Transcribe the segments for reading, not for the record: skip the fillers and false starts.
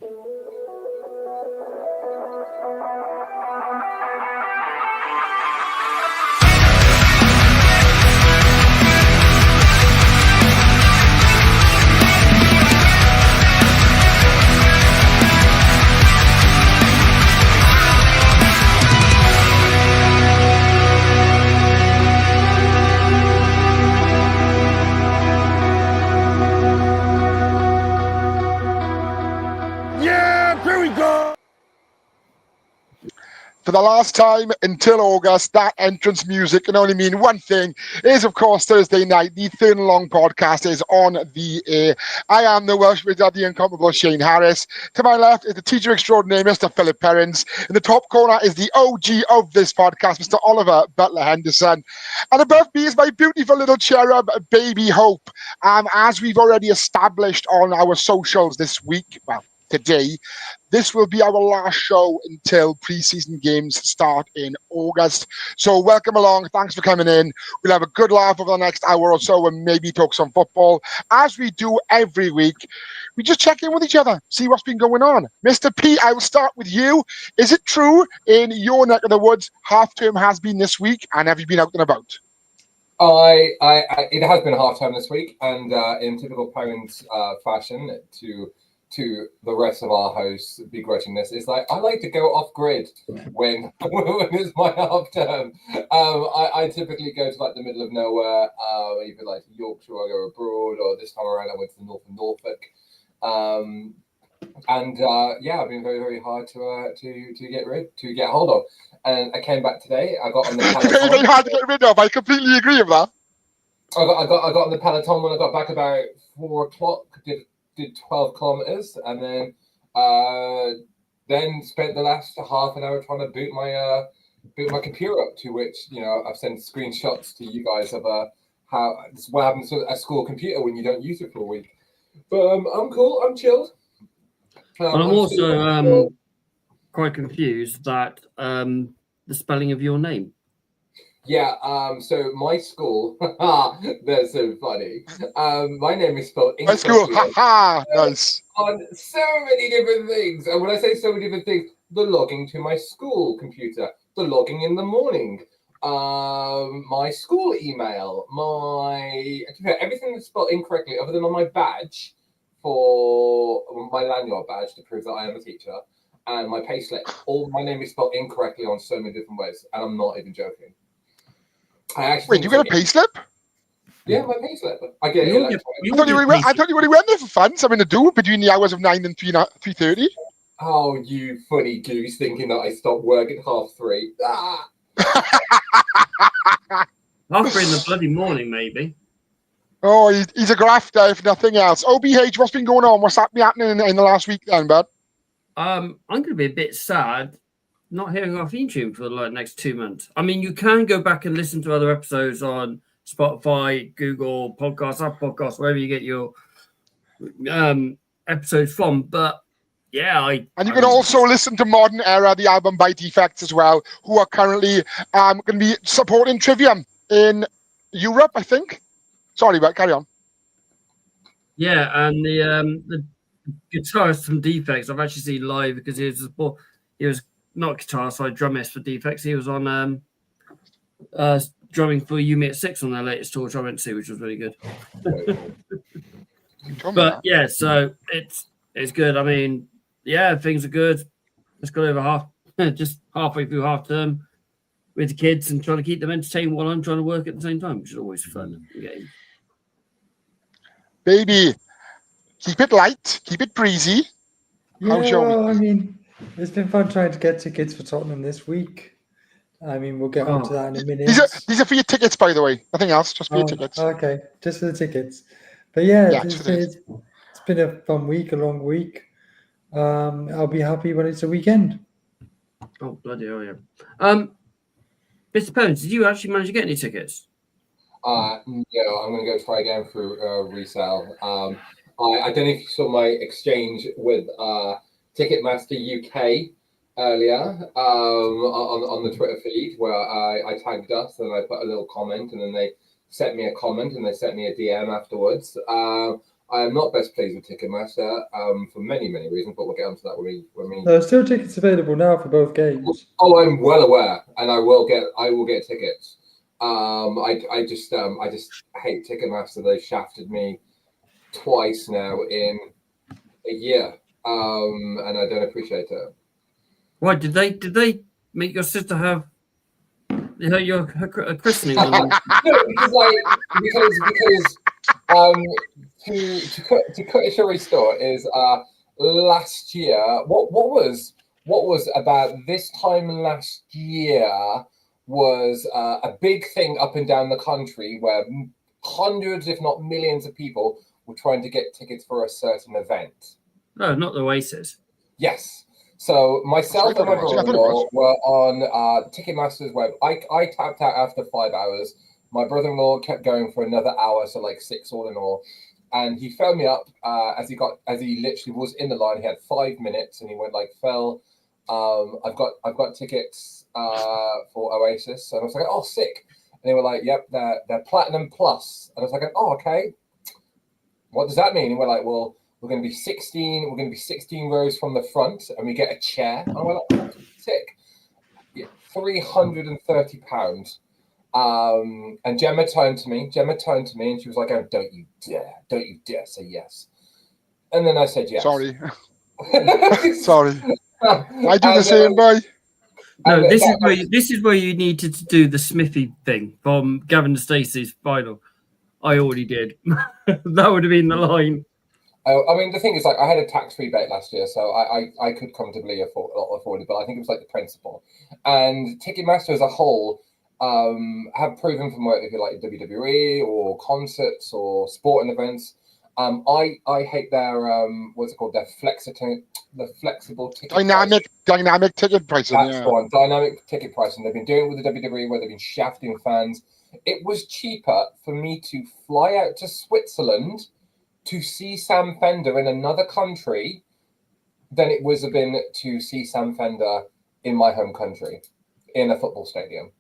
For the last time until August, that entrance music can only mean one thing. It is, of course, Thursday night. The Third and Long podcast is on the air. I am the Welsh wizard, the incomparable Shane Harris. To my left is the teacher extraordinaire, Mr. Philip Perrins. In the top corner is the OG of this podcast, Mr. Oliver Butler Henderson. And above me is my beautiful little cherub, Baby Hope. As we've already established on our socials this week, well, today, this will be our last show until preseason games start in August. So welcome along. Thanks for coming in. We'll have a good laugh over the next hour or so and maybe talk some football. As we do every week, we just check in with each other, see what's been going on. Mr. P, I will start with you. Is it true in your neck of the woods, half term has been this week, and have you been out and about? It has been half time this week, and in typical parents fashion, to the rest of our hosts begrudging this, it's like I like to go off grid when it's my half term. I typically go to like the middle of nowhere, either like Yorkshire, I go abroad, or this time around I went to the north of Norfolk. I've been very, very hard to get hold of. And I came back today. I got on the Peloton. Very hard to get rid of. I completely agree with that. I got on the Peloton when I got back about 4:00. Did 12 kilometers, and then spent the last half an hour trying to boot my computer up. To which I've sent screenshots to you guys of how what happens to a school computer when you don't use it for a week. But I'm cool. I'm chilled. I'm also quite confused that the spelling of your name. Yeah, so my school, that's so funny. My name is spelled incorrectly. My school, nice. On so many different things. And when I say so many different things, the logging to my school computer, the logging in the morning, my school email, everything that's spelled incorrectly other than on my badge for my lanyard badge to prove that I am a teacher, and my payslip. All my name is spelled incorrectly on so many different ways, and I'm not even joking. Wait, you get a payslip? Yeah, my payslip. I get it. I thought you only went there for fun. Something to do between the hours of 9 and 3:30. Oh, you funny goose, thinking that I stopped work at 3:30. After in the bloody morning, maybe. Oh, he's a grafter, if nothing else. OBH, what's been going on? What's happening in the last week then, bud? I'm going to be a bit sad not hearing our theme tune for the next 2 months. I mean, you can go back and listen to other episodes on Spotify, Google Podcasts, Apple Podcasts, wherever you get your episodes from. But yeah, and you can also listen to Modern Era, the album by Defects as well, who are currently going to be supporting Trivium in Europe, I think. Sorry, but carry on. Yeah, and the guitarist from Defects, I've actually seen live because he was not guitar, sorry, drummist for Defects. He was on drumming for You Me at 6 on their latest tour, which I went to, which was really good. But yeah, so it's good. I mean, yeah, things are good. It's got over just halfway through half term with the kids and trying to keep them entertained while I'm trying to work at the same time, which is always fun. Game. Baby, keep it light, keep it breezy. I mean, it's been fun trying to get tickets for Tottenham this week. I mean, we'll get onto that in a minute. These are for your tickets, by the way. Nothing else, just for your tickets. Okay, just for the tickets. But yeah, it's been a fun week, a long week. I'll be happy when it's a weekend. Oh, bloody hell, yeah. Mr. Pones, did you actually manage to get any tickets? No, I'm going to go try again through resale. I don't know if you saw my exchange with Ticketmaster UK earlier on the Twitter feed where I tagged us and I put a little comment and then they sent me a comment and they sent me a DM afterwards. I am not best pleased with Ticketmaster for many reasons, but we'll get onto that when we. There are still tickets available now for both games. Oh, I'm well aware, and I will get tickets. I just hate Ticketmaster. They shafted me twice now in a year, and I don't appreciate it. Why did they make your sister have her christening? No, because to cut a short story is last year. What was about this time last year was a big thing up and down the country where hundreds, if not millions, of people were trying to get tickets for a certain event. No, not the Oasis. Yes. So myself and my brother-in-law were on Ticketmaster's web. I tapped out after 5 hours. My brother-in-law kept going for another hour, so like 6 all in all. And he phoned me up as he literally was in the line. He had 5 minutes, and he went like, "Phil, I've got tickets for Oasis." And I was like, "Oh, sick!" And they were like, "Yep, they're Platinum Plus." And I was like, "Oh, okay. What does that mean?" And we're like, "Well, we're going to be 16. We're going to be 16 rows from the front, and we get a chair." And we're like, "Sick." Yeah, £330. And Gemma turned to me, and she was like, "Oh, don't you dare say yes." And then I said yes. Sorry. Sorry. I do the same, boy. No, this is where you needed to do the Smithy thing from Gavin and Stacey's final. I already did. That would have been the line. I mean, the thing is, like, I had a tax rebate last year, so I could comfortably afford it, but I think it was like the principle. And Ticketmaster as a whole have proven from work, if you like WWE or concerts or sporting events. I hate their what's it called? Their flexible ticket dynamic ticket pricing. That's one, dynamic ticket pricing. They've been doing it with the WWE, where they've been shafting fans. It was cheaper for me to fly out to Switzerland to see Sam Fender in another country than it would have been to see Sam Fender in my home country in a football stadium.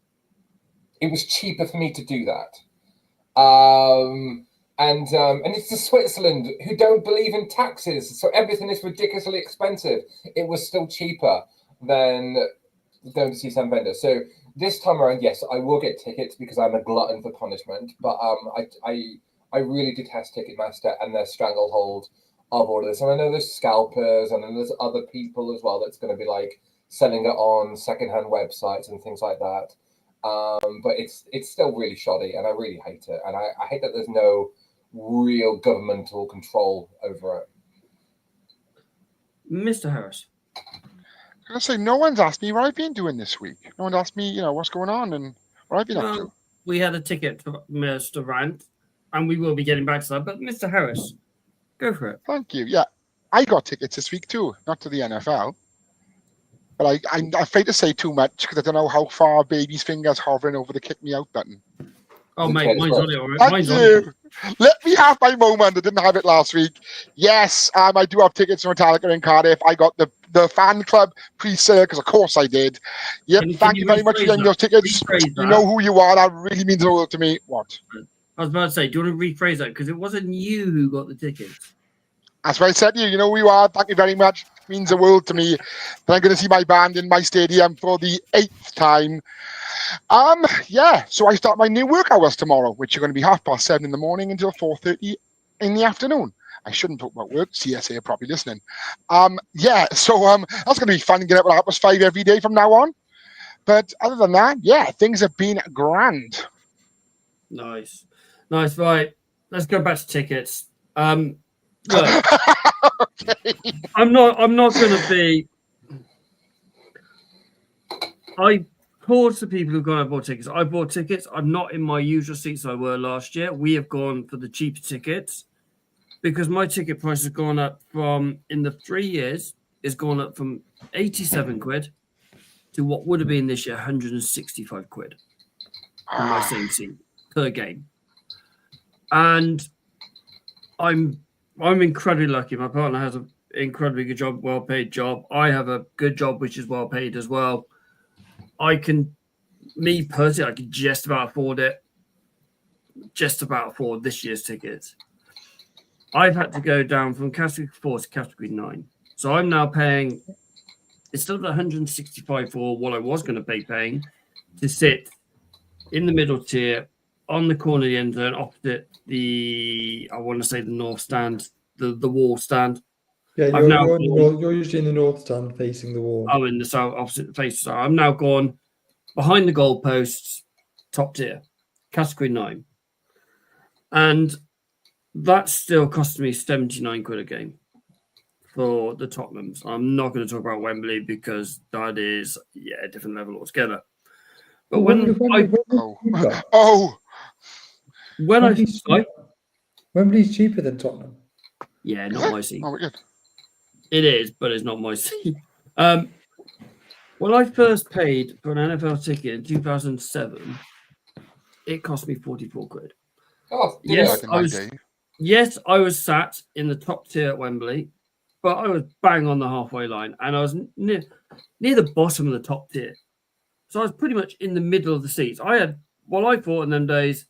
It was cheaper for me to do that. And it's to Switzerland, who don't believe in taxes, so everything is ridiculously expensive. It was still cheaper than going to see Sam Fender. So this time around, yes, I will get tickets because I'm a glutton for punishment. But I really detest Ticketmaster and their stranglehold of all of this. And I know there's scalpers, and then there's other people as well that's going to be like selling it on secondhand websites and things like that. But it's still really shoddy, and I really hate it. And I hate that there's no real governmental control over it. Mr. Harris. I'm going to say, no one's asked me what I've been doing this week. No one asked me, what's going on and what I've been up to. We had a ticket to Mr. Rant, and we will be getting back to that. But Mr. Harris, go for it. Thank you. Yeah, I got tickets this week too, not to the NFL. But I'm afraid to say too much because I don't know how far baby's fingers hovering over the kick me out button. Oh, mate, mine's on it already. Thank you. Let me have my moment. I didn't have it last week. Yes, I do have tickets to Metallica in Cardiff. I got the fan club pre-sale because, of course, I did. Yep, thank you very much for getting those tickets. You know who you are. That really means the world to me. What? I was about to say, do you want to rephrase that? Because it wasn't you who got the tickets. That's what I said to you. You know who you are. Thank you very much. It means the world to me. But I'm going to see my band in my stadium for the 8th time. Yeah, so I start my new work hours tomorrow, which are going to be 7:30 in the morning until 4:30 in the afternoon. I shouldn't talk about work. CSA are probably listening. Yeah, so that's going to be fun to get up at 5:30 every day from now on. But other than that, yeah, things have been grand. Nice. Right. Let's go back to tickets. Look, okay. I'm not going to be. I pause to people who've gone and bought tickets. I bought tickets. I'm not in my usual seats I were last year. We have gone for the cheaper tickets because my ticket price has gone up from, in the 3 years, it's gone up from 87 quid to what would have been this year, 165 quid in my same seat per game. And I'm incredibly lucky. My partner has an incredibly good job, well-paid job. I have a good job, which is well-paid as well. Me personally, I can just about afford this year's tickets. I've had to go down from category 4 to category 9. So I'm now paying, instead of 165 for what I was going to be paying, to sit in the middle tier on the corner of the end zone opposite the, I want to say the north stand, the wall stand. Yeah, you're usually in the north stand facing the wall. I'm in the south opposite the face. So I'm now gone behind the goalposts, top tier, category 9. And that still cost me 79 quid a game for the Tottenhams. I'm not going to talk about Wembley because that is a different level altogether. But Wembley's cheaper than Tottenham. Yeah, not my seat. Oh, good. It is, but it's not my seat. When I first paid for an NFL ticket in 2007, it cost me 44 quid. Oh, yes, I was sat in the top tier at Wembley, but I was bang on the halfway line, and I was near the bottom of the top tier. So I was pretty much in the middle of the seats. I had, I thought in them days,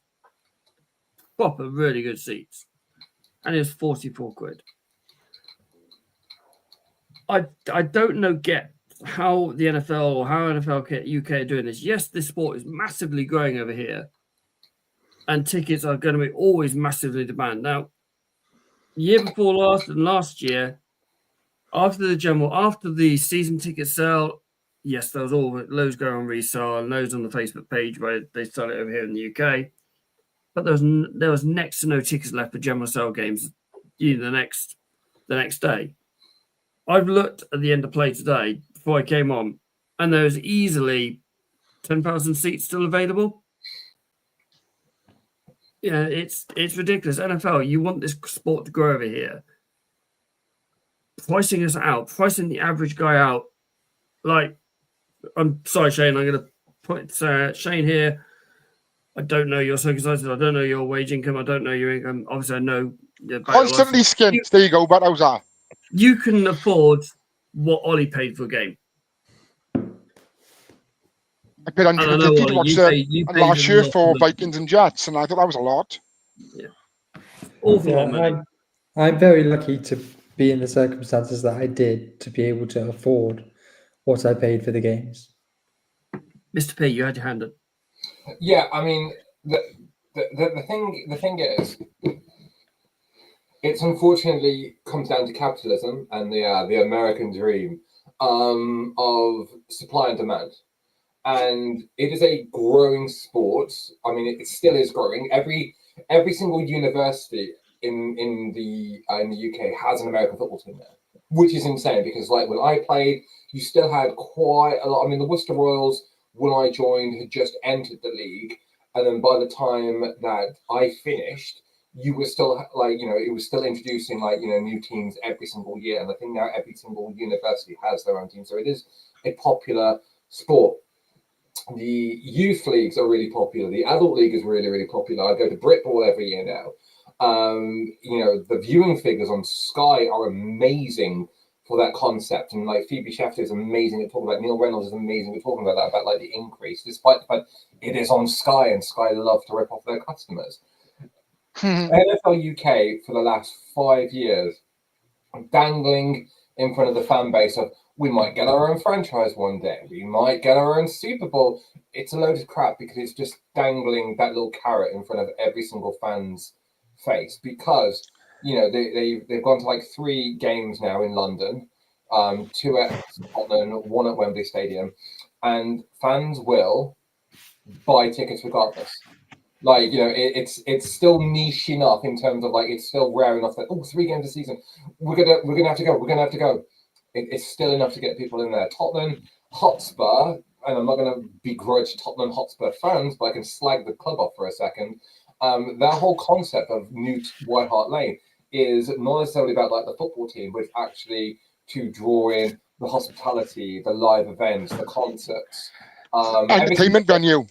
proper really good seats, and it was 44 quid. I don't get how the NFL or how NFL UK are doing this. Yes, this sport is massively growing over here, and tickets are going to be always massively demanded. Now, year before last and last year, after the season ticket sale, yes, there was loads going on resale and loads on the Facebook page where they sell it over here in the UK. But there was next to no tickets left for general sale games the next day. I've looked at the end of play today before I came on, and there was easily 10,000 seats still available. Yeah, it's ridiculous. NFL, you want this sport to grow over here. Pricing us out, pricing the average guy out. Like, I'm sorry, Shane, I'm going to put Shane here. I don't know your circumstances. I don't know your wage income. I don't know your income. Obviously, I know. Constantly skint. There you go. But how's that? You can afford what Ollie paid for a game. I paid 150 to watch last year for Vikings and Jets, and I thought that was a lot. Yeah. Awful lot of money. I'm very lucky to be in the circumstances that I did to be able to afford what I paid for the games. Mr. P, you had your hand up. Yeah, I mean, the thing is, it's unfortunately comes down to capitalism and the American dream of supply and demand, and it is a growing sport. I mean, it still is growing. Every single university in the UK has an American football team there, which is insane because like when I played, you still had quite a lot. I mean, the Worcester Royals, when I joined, had just entered the league, and then by the time that I finished, you were still it was still introducing new teams every single year. And I think now every single university has their own team. So it is a popular sport. The youth leagues are really popular. The adult league is really, really popular. I go to Britball every year now. The viewing figures on Sky are amazing for that concept. And like Phoebe Schafter is amazing at talking about, Neil Reynolds is amazing at talking about that, about like the increase, despite the fact it is on Sky and Sky love to rip off their customers. NFL UK for the last 5 years, dangling in front of the fan base of we might get our own franchise one day, we might get our own Super Bowl. It's a load of crap because it's just dangling that little carrot in front of every single fan's face because they've gone to like 3 games now in London, 2 at Scotland, 1 at Wembley Stadium, and fans will buy tickets regardless. Like, it's still niche enough in terms of like it's still rare enough that 3 games a season, we're gonna have to go. It's still enough to get people in there. Tottenham Hotspur, and I'm not gonna begrudge Tottenham Hotspur fans, but I can slag the club off for a second. That whole concept of New White Hart Lane is not necessarily about like the football team, but actually to draw in the hospitality, the live events, the concerts, entertainment venue.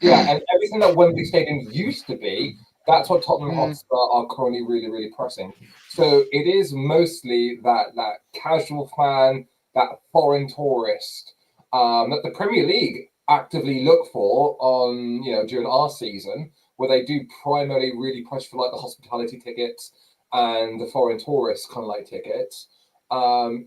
Yeah, and everything that Wembley Stadium used to be, that's what Tottenham Hotspur are currently really, really pressing. So it is mostly that casual fan, that foreign tourist that the Premier League actively look for on during our season, where they do primarily really push for like the hospitality tickets and the foreign tourists kind of like tickets.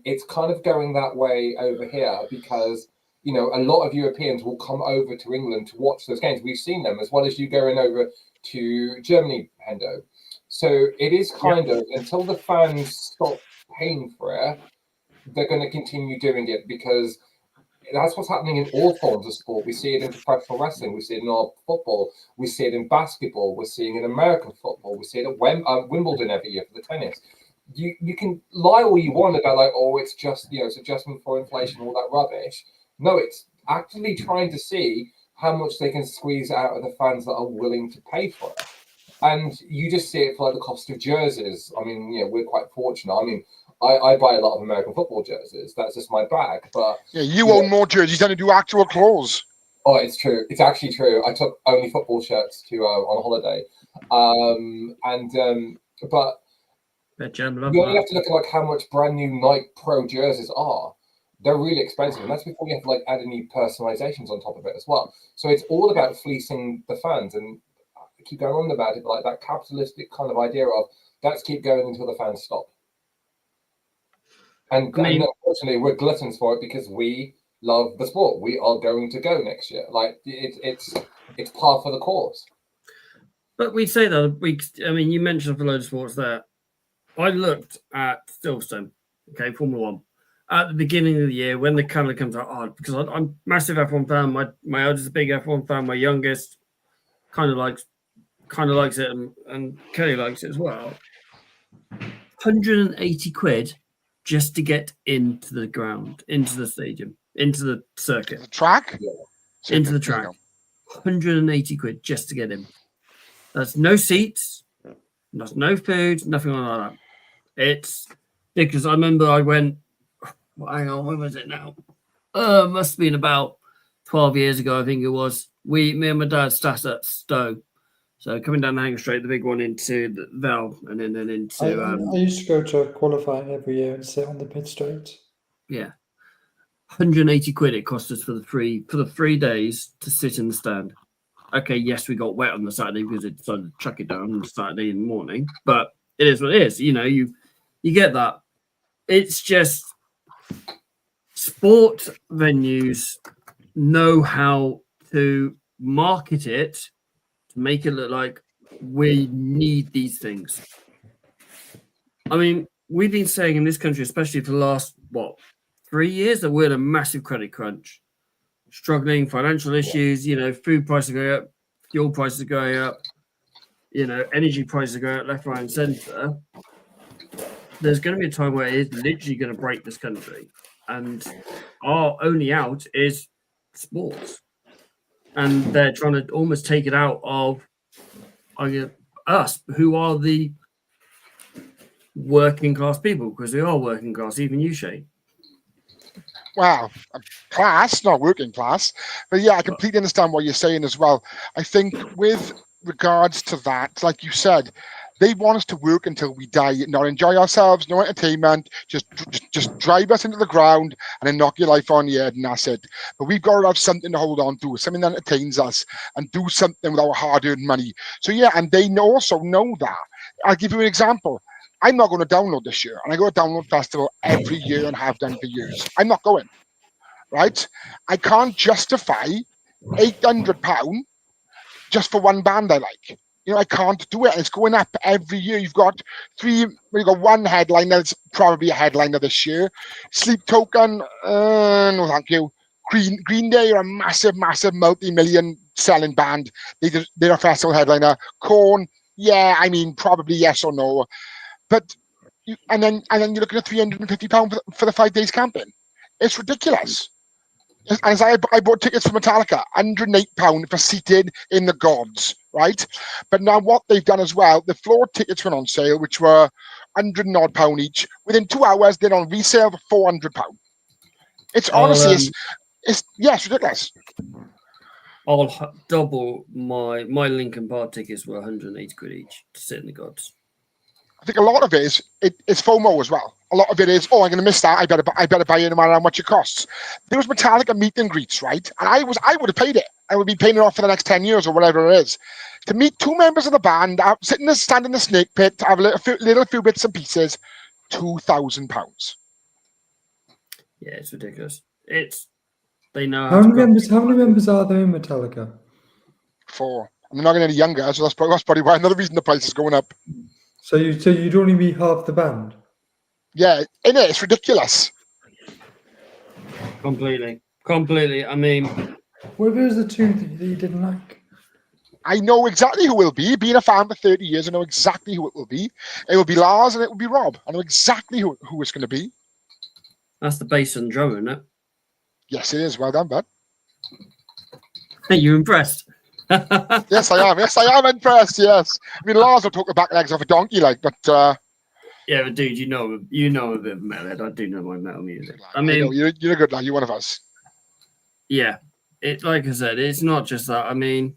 It's kind of going that way over here because, you know, a lot of Europeans will come over to England to watch those games. We've seen them, as well as you going over to Germany, Hendo. So it is kind of, until the fans stop paying for it, they're going to continue doing it, because that's what's happening in all forms of sport. We see it in professional wrestling, we see it in our football, we see it in basketball, we're seeing it in American football, we see it at Wimbledon every year for the tennis. You can lie all you want about, like, oh, it's just, you know, it's adjustment for inflation, all that rubbish. No, it's actually trying to see how much they can squeeze out of the fans that are willing to pay for it. And you just see it for like the cost of jerseys. I mean, you know, we're quite fortunate. I mean, I buy a lot of American football jerseys. That's just my bag. But yeah, you own more jerseys than you do actual clothes. Oh, it's true. It's actually true. I took only football shirts to on holiday, but you only have to look at like how much brand new Nike Pro jerseys are. They're really expensive, and that's before you have to like add any personalizations on top of it as well. So it's all about fleecing the fans, and I keep going on about it, but like that capitalistic kind of idea of let's keep going until the fans stop. And unfortunately, we're gluttons for it because we love the sport. We are going to go next year. Like it's par for the course. But we say that I mean, you mentioned a load of sports there. I looked at Silverstone, okay, Formula One, at the beginning of the year when the calendar comes out. Because I'm a massive F1 fan. My eldest is a big F1 fan. My youngest kind of likes it, and Kelly likes it as well. 180 quid just to get into the ground, into the stadium, into the circuit. The track? Yeah. Into the track. 180 quid just to get in. There's no seats, there's no food, nothing like that. It's because I remember I went, hang on, when was it now? Must have been about 12 years ago, I think it was. Me and my dad sat at Stowe. So coming down the Hanger Straight, the big one into the Val, and then into. I used to go to qualifying every year and sit on the pit straight. Yeah, 180 quid it cost us for the 3 days to sit in the stand. Okay, yes, we got wet on the Saturday because it decided to chuck it down on the Saturday in the morning, but it is what it is. You know, you get that. It's just sport venues know how to market it. Make it look like we need these things. I mean, we've been saying in this country, especially for the last 3 years, that we're in a massive credit crunch, struggling, financial issues. You know, food prices are going up, fuel prices are going up. You know, energy prices are going up left, right, and centre. There's going to be a time where it is literally going to break this country, and our only out is sports. And they're trying to almost take it out of us, who are the working class people, because we are working class, even you, Shane. Wow, class, not working class. But yeah, I completely understand what you're saying as well. I think with regards to that, like you said, they want us to work until we die, not enjoy ourselves, no entertainment, just drive us into the ground and then knock your life on the head, and that's it. But we've got to have something to hold on to, something that entertains us, and do something with our hard-earned money. So yeah, and they also know that. I'll give you an example. I'm not going to download this year, and I go to Download Festival every year and have done for years. I'm not going, right? I can't justify £800 just for one band I like. You know, I can't do it. It's going up every year. You've got one headliner that's probably a headliner this year. Sleep Token, no thank you. Green Day are a massive, multi-million selling band. They're a festival headliner. Korn, yeah, I mean, probably yes or no. But and then you're looking at £350 for the 5 days camping. It's ridiculous. And I bought tickets for Metallica, £108 for seated in the gods, right? But now what they've done as well, the floor tickets went on sale, which were £100 and odd each. Within 2 hours, they're on resale for £400. It's honestly, it's ridiculous. I'll double my Linkin Park tickets were 180 quid each to sit in the gods. I think a lot of it is it's FOMO as well. A lot of it is, I'm going to miss that. I better buy it no matter how much it costs. There was Metallica meet and greets, right? And I would have paid it. I would be paying it off for the next 10 years or whatever it is. to meet two members of the band, sit in the stand in the snake pit, have a little few bits and pieces, £2,000. Yeah, it's ridiculous. They know How many members are there in Metallica? 4. And they're not getting any younger, so that's probably why another reason the price is going up. So you'd only be half the band. Yeah, it's ridiculous. Completely. I mean, What was the two that you didn't like? I know exactly who it will be. Being a fan for 30 years, I know exactly who it will be. It will be Lars and it will be Rob. I know exactly who it's going to be. that's the bass and drummer, isn't it? Yes, it is. Well done, bud. Hey, you impressed? Yes, I am. Yes, I am impressed. Yes. I mean, Lars will talk the back legs off a donkey, but. Yeah, but dude, you know a bit of metalhead. I do know my metal music. I mean, mean, you're a good lad. You're one of us. Yeah, like I said, it's not just that. I mean,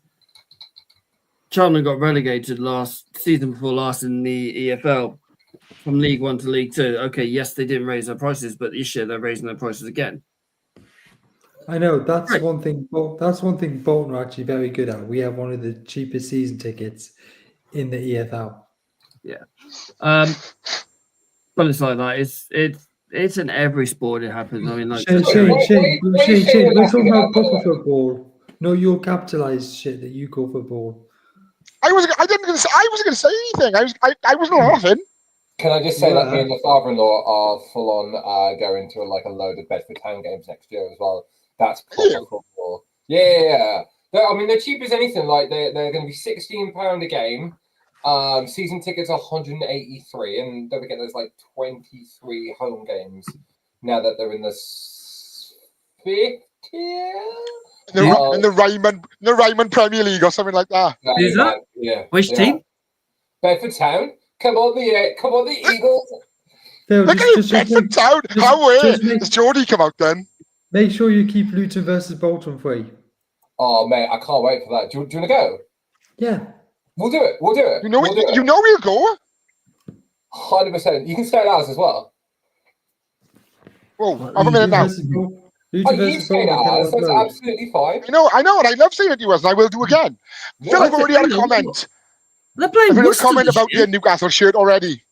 Cheltenham got relegated last season before last in the EFL from League One to League Two. Okay, yes, they didn't raise their prices, but this year they're raising their prices again. I know that's right. One thing. That's one thing Bolton are actually very good at. We have one of the cheapest season tickets in the EFL. Yeah, but it's like that. It's in every sport it happens. I mean, like Shane, we're talking about proper football, no your capitalized shit that you call football. I wasn't going to say anything. I wasn't laughing. Can I just say that me and my father-in-law are full on going to a load of Bedford Town games next year as well. That's proper football. Yeah. I mean, they're cheap as anything. Like they're going to be £16 a game. Season tickets are 183, and don't forget there's 23 home games now that they're in the 5th tier. In the Ryman Premier League or something like that. Who's that? Yeah. Which team? Bedford Town. Come on the Eagles. Phil, look at Bedford Town. How does Geordie come out then? Make sure you keep Luton versus Bolton free. Oh mate, I can't wait for that. Do you want to go? Yeah. We'll do it. You know we'll go. 100%. You can stay at ours as well. Whoa, have a minute now. You stay at ours. That's absolutely fine. I know, and I love saying it to us, and I will do again. Phil, I've already had a comment. They're playing I've had a comment about your Newcastle shirt already.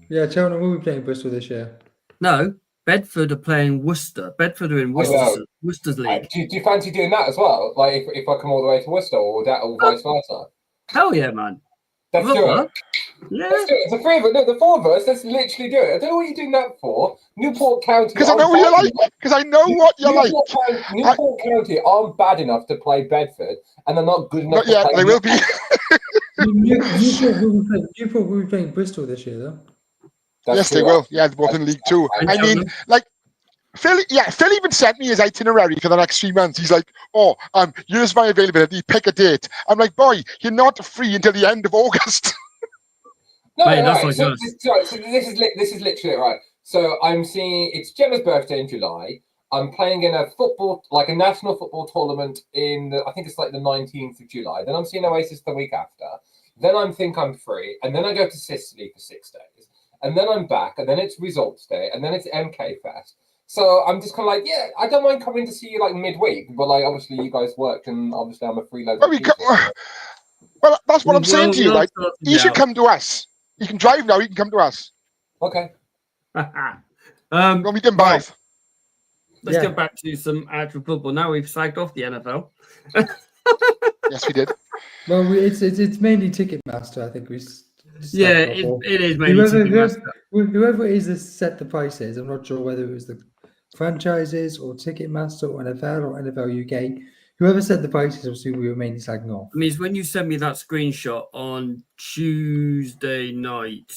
Yeah, Cheltenham will be playing Bristol this year. No, Bedford are playing Worcester. Bedford are in Worcester's league. Do you fancy doing that as well? Like if I come all the way to Worcester or vice versa? Hell yeah, man. Let's do it. Yeah. Let's do it. The three of us, the four of us, let's literally do it. I don't know what you're doing that for. Newport County. Because I know what you like. Because I know what you like. Newport County aren't bad enough to play Bedford, and they're not good enough to play. They will be. Newport will be playing Bristol this year, though. Yes, they will. Yeah, they're both in League Two. I mean, Phil even sent me his itinerary for the next 3 months. He's like, here's my availability, pick a date. I'm like, boy, you're not free until the end of August. No, right. So this is literally it, right? So I'm seeing, it's Gemma's birthday in July. I'm playing in a national football tournament I think it's the 19th of July. Then I'm seeing Oasis the week after. Then I'm free. And then I go to Sicily for 6 days. And then I'm back. And then it's results day. And then it's MK Fest. So I'm just kind of I don't mind coming to see you midweek, but obviously you guys work, and obviously I'm a freeloader. Well, that's what I'm saying to you. You should come to us. You can drive now. You can come to us. Okay. We can buy. Let's get back to some actual football. Now we've sagged off the NFL. Yes, we did. Well, it's mainly Ticketmaster. I think we. Yeah, it is mainly Ticketmaster. Whoever it is that set the prices, I'm not sure whether it was the franchises or Ticketmaster or NFL or NFL UK. Whoever set the prices, obviously, we were mainly sagging off. I mean, when you sent me that screenshot on Tuesday night,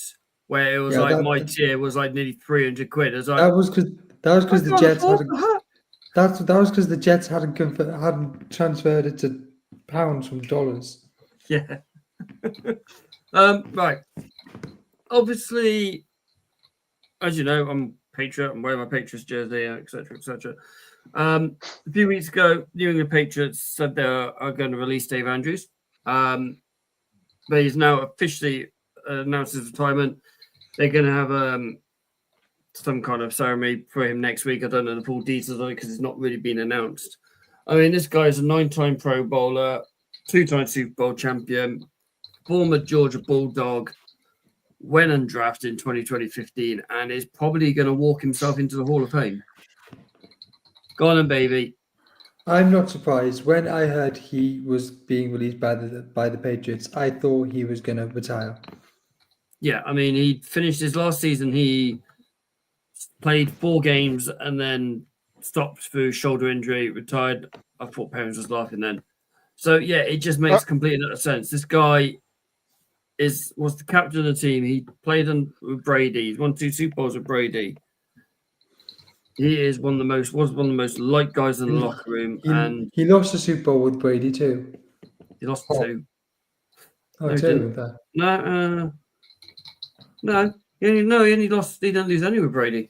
where it was my tier was nearly 300 quid. I was that was because the Jets hadn't. That was because the Jets hadn't transferred it to pounds from dollars. Yeah. Right. Obviously, as you know, I'm Patriot. I'm wearing my Patriots jersey, etc., etc. A few weeks ago, New England Patriots said they are going to release Dave Andrews. But he's now officially announced his retirement. They're going to have some kind of ceremony for him next week. I don't know the full details of it because it's not really been announced. I mean, this guy is a 9-time Pro Bowler. two-time Super Bowl champion, former Georgia Bulldog, went undrafted in 2015, and is probably going to walk himself into the Hall of Fame. Go on, baby. I'm not surprised. When I heard he was being released by the Patriots, I thought he was going to retire. Yeah, I mean, he finished his last season. He played 4 games and then stopped through shoulder injury, retired. I thought parents was laughing then. So, yeah, it just makes complete and utter sense. This guy was the captain of the team. He played with Brady. He's won 2 Super Bowls with Brady. He is one of the most liked guys in the locker room, and he lost the Super Bowl with Brady too. he lost 2. Oh, No, he 2 didn't. with that. No. He only lost. He didn't lose any with Brady.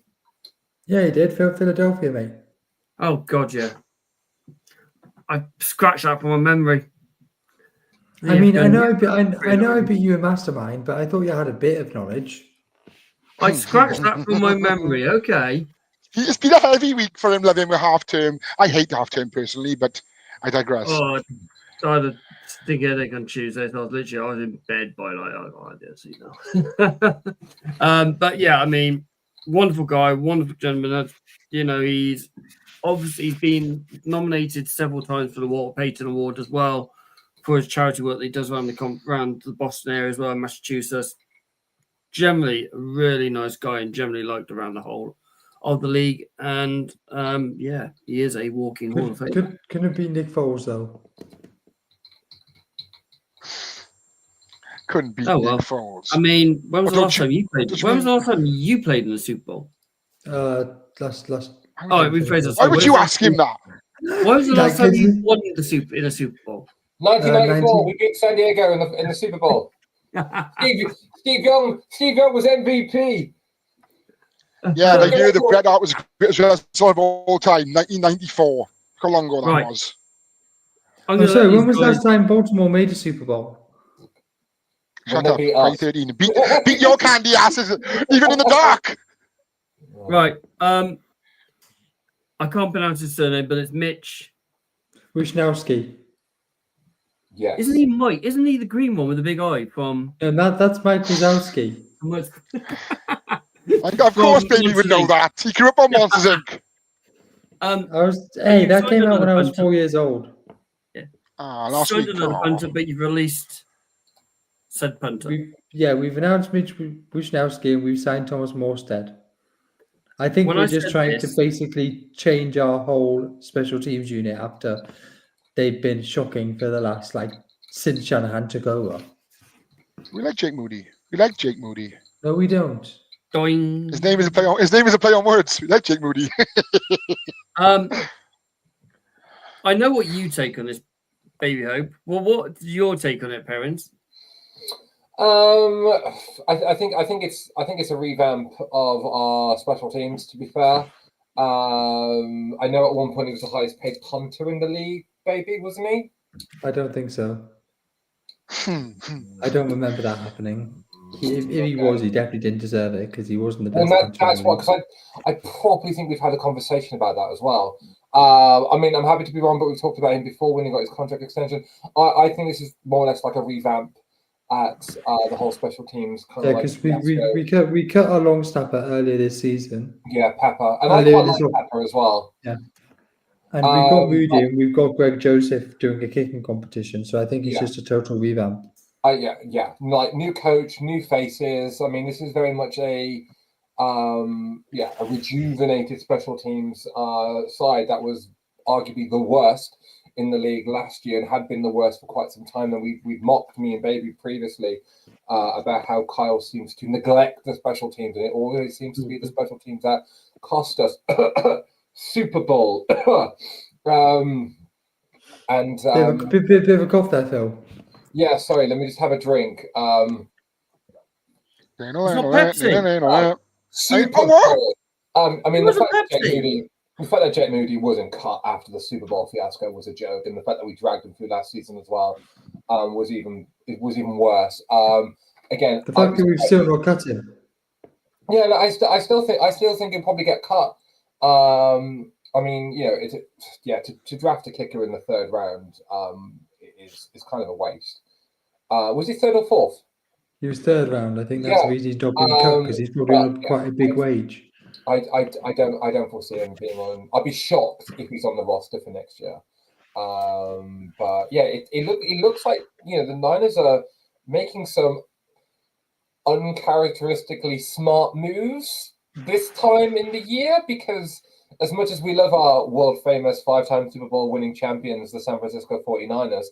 Yeah, he did. Philadelphia, mate. Oh God, yeah. I scratched that from my memory. I mean, I know I beat you a mastermind, but I thought you had a bit of knowledge. I scratched that from my memory. Okay. It's been a heavy week for him living with half term. I hate half term personally, but I digress. Oh, I had a sting headache on Tuesday, so I was in bed by I didn't see now. But yeah, I mean, wonderful guy, wonderful gentleman. He's obviously been nominated several times for the Walter Payton Award as well for his charity work that he does around the Boston area as well, in Massachusetts. Generally, a really nice guy and generally liked around the whole of the league. And yeah, he is a walking Hall of Fame. Can it be Nick Foles though? Couldn't beat Nick Foles. I mean, when was the last time you played? When was the last time you played in the Super Bowl? Last. Why would you ask him that? When was the last time you won in a Super Bowl? 1994. We beat San Diego in the Super Bowl. Steve Young was MVP. Yeah, the year that Bret Hart was greatest wrestler of all time, 1994. How long ago that was? I'm sorry, when was the last time Baltimore made a Super Bowl? Shut up, 2013. Beat your candy asses, even in the dark. Right. I can't pronounce his surname, but it's Mitch Wishnowski. Yeah. Isn't he Mike? Isn't he the green one with the big eye from? And that's Mike Wazowski. Of course, baby would know that. He grew up on Monsters Inc. That came out when I was 4 years old. Yeah. Last week. Another punter, but you've released said punter. We've announced Mitch Wishnowski and we've signed Thomas Morstead. I think we're just trying to basically change our whole special teams unit after they've been shocking for the last, since Shanahan took over. We like Jake Moody. No, we don't. Doing. His name is a play on words. We like Jake Moody. I know what you take on this, Baby Hope. Well, what's your take on it, parents? I think it's a revamp of our special teams. To be fair, I know at one point he was the highest paid punter in the league. Baby, wasn't he? I don't think so. I don't remember that happening. If he was, he definitely didn't deserve it because he wasn't the best. That's what. Because I probably think we've had a conversation about that as well. I mean, I'm happy to be wrong, but we've talked about him before when he got his contract extension. I think this is more or less like a revamp at the whole special teams. Because we cut our long snapper earlier this season. Yeah, Pepper, and I quite like Pepper as well. Yeah, and we've got Moody and we've got Greg Joseph doing a kicking competition. So I think it's just a total revamp. Yeah, like new coach, new faces. I mean, this is very much a rejuvenated special teams side that was arguably the worst in the league last year and had been the worst for quite some time. And we've mocked me and Baby previously about how Kyle seems to neglect the special teams, and it always seems to be the special teams that cost us Super Bowl. Bit of a cough there, Phil. Yeah, sorry. Let me just have a drink. Super Bowl. I mean, the fact that Jet Moody wasn't cut after the Super Bowl fiasco was a joke, and the fact that we dragged him through last season as well was even worse. Again, the fact that we've still not cut him. Yeah, I still think he'll probably get cut. I mean, to draft a kicker in the third round is kind of a waste. Was he third or fourth? He was third round. I think that's the reason he's not been cut, because he's probably on quite a big wage. I don't foresee him being on. I'd be shocked if he's on the roster for next year. But yeah, it looks like, you know, the Niners are making some uncharacteristically smart moves this time in the year, because as much as we love our world famous 5-time Super Bowl winning champions, the San Francisco 49ers,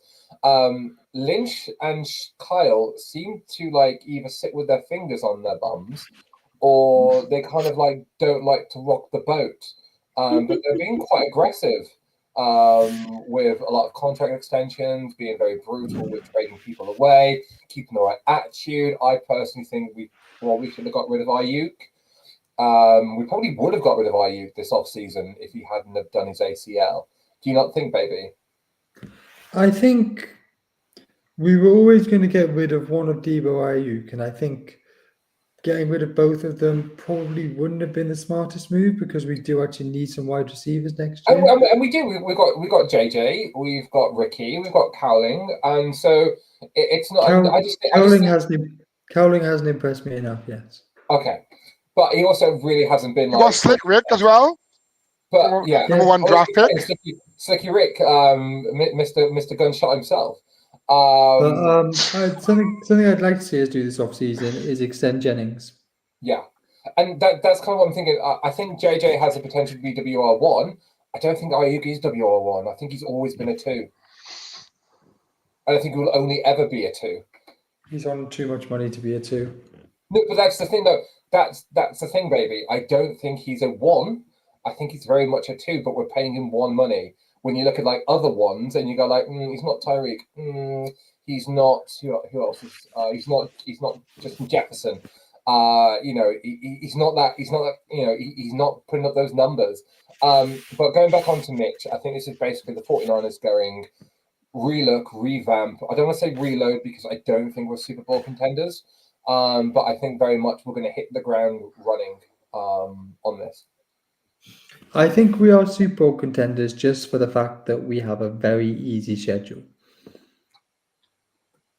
Lynch and Kyle seem to like either sit with their fingers on their bums, or they kind of like don't like to rock the boat. But they're being quite aggressive with a lot of contract extensions, being very brutal with trading people away, keeping the right attitude. I personally think we should have got rid of Ayuk. We probably would have got rid of Ayuk this offseason if he hadn't have done his ACL. Do you not think, baby? I think we were always going to get rid of one of Debo Ayuk, and I think getting rid of both of them probably wouldn't have been the smartest move, because we do actually need some wide receivers next year. And we do. We've got JJ, we've got Ricky, we've got Cowling, and so it's not. Cowling hasn't impressed me enough yet. Okay, but he also really hasn't been. You got Slick Rick as well. But yeah, number one draft pick, Slicky Rick, Mr. Gunshot himself. Something I'd like to see us do this offseason is extend Jennings. Yeah, and that's kind of what I'm thinking. I think JJ has the potential to be WR1. I don't think Ayuk is WR1. I think he's always been a 2. I don't think he will only ever be a 2. He's on too much money to be a 2. No, but that's the thing, though. That's the thing, baby. I don't think he's a 1. I think he's very much a 2, but we're paying him 1 money. When you look at like other ones and you go like, he's not Tyreek, he's not who else is he's not Justin Jefferson. You know, he's not that, you know, he's not putting up those numbers. But going back onto Mitch, I think this is basically the 49ers going relook, revamp. I don't want to say reload, because I don't think we're Super Bowl contenders. But I think very much we're going to hit the ground running on this. I think we are Super Bowl contenders just for the fact that we have a very easy schedule.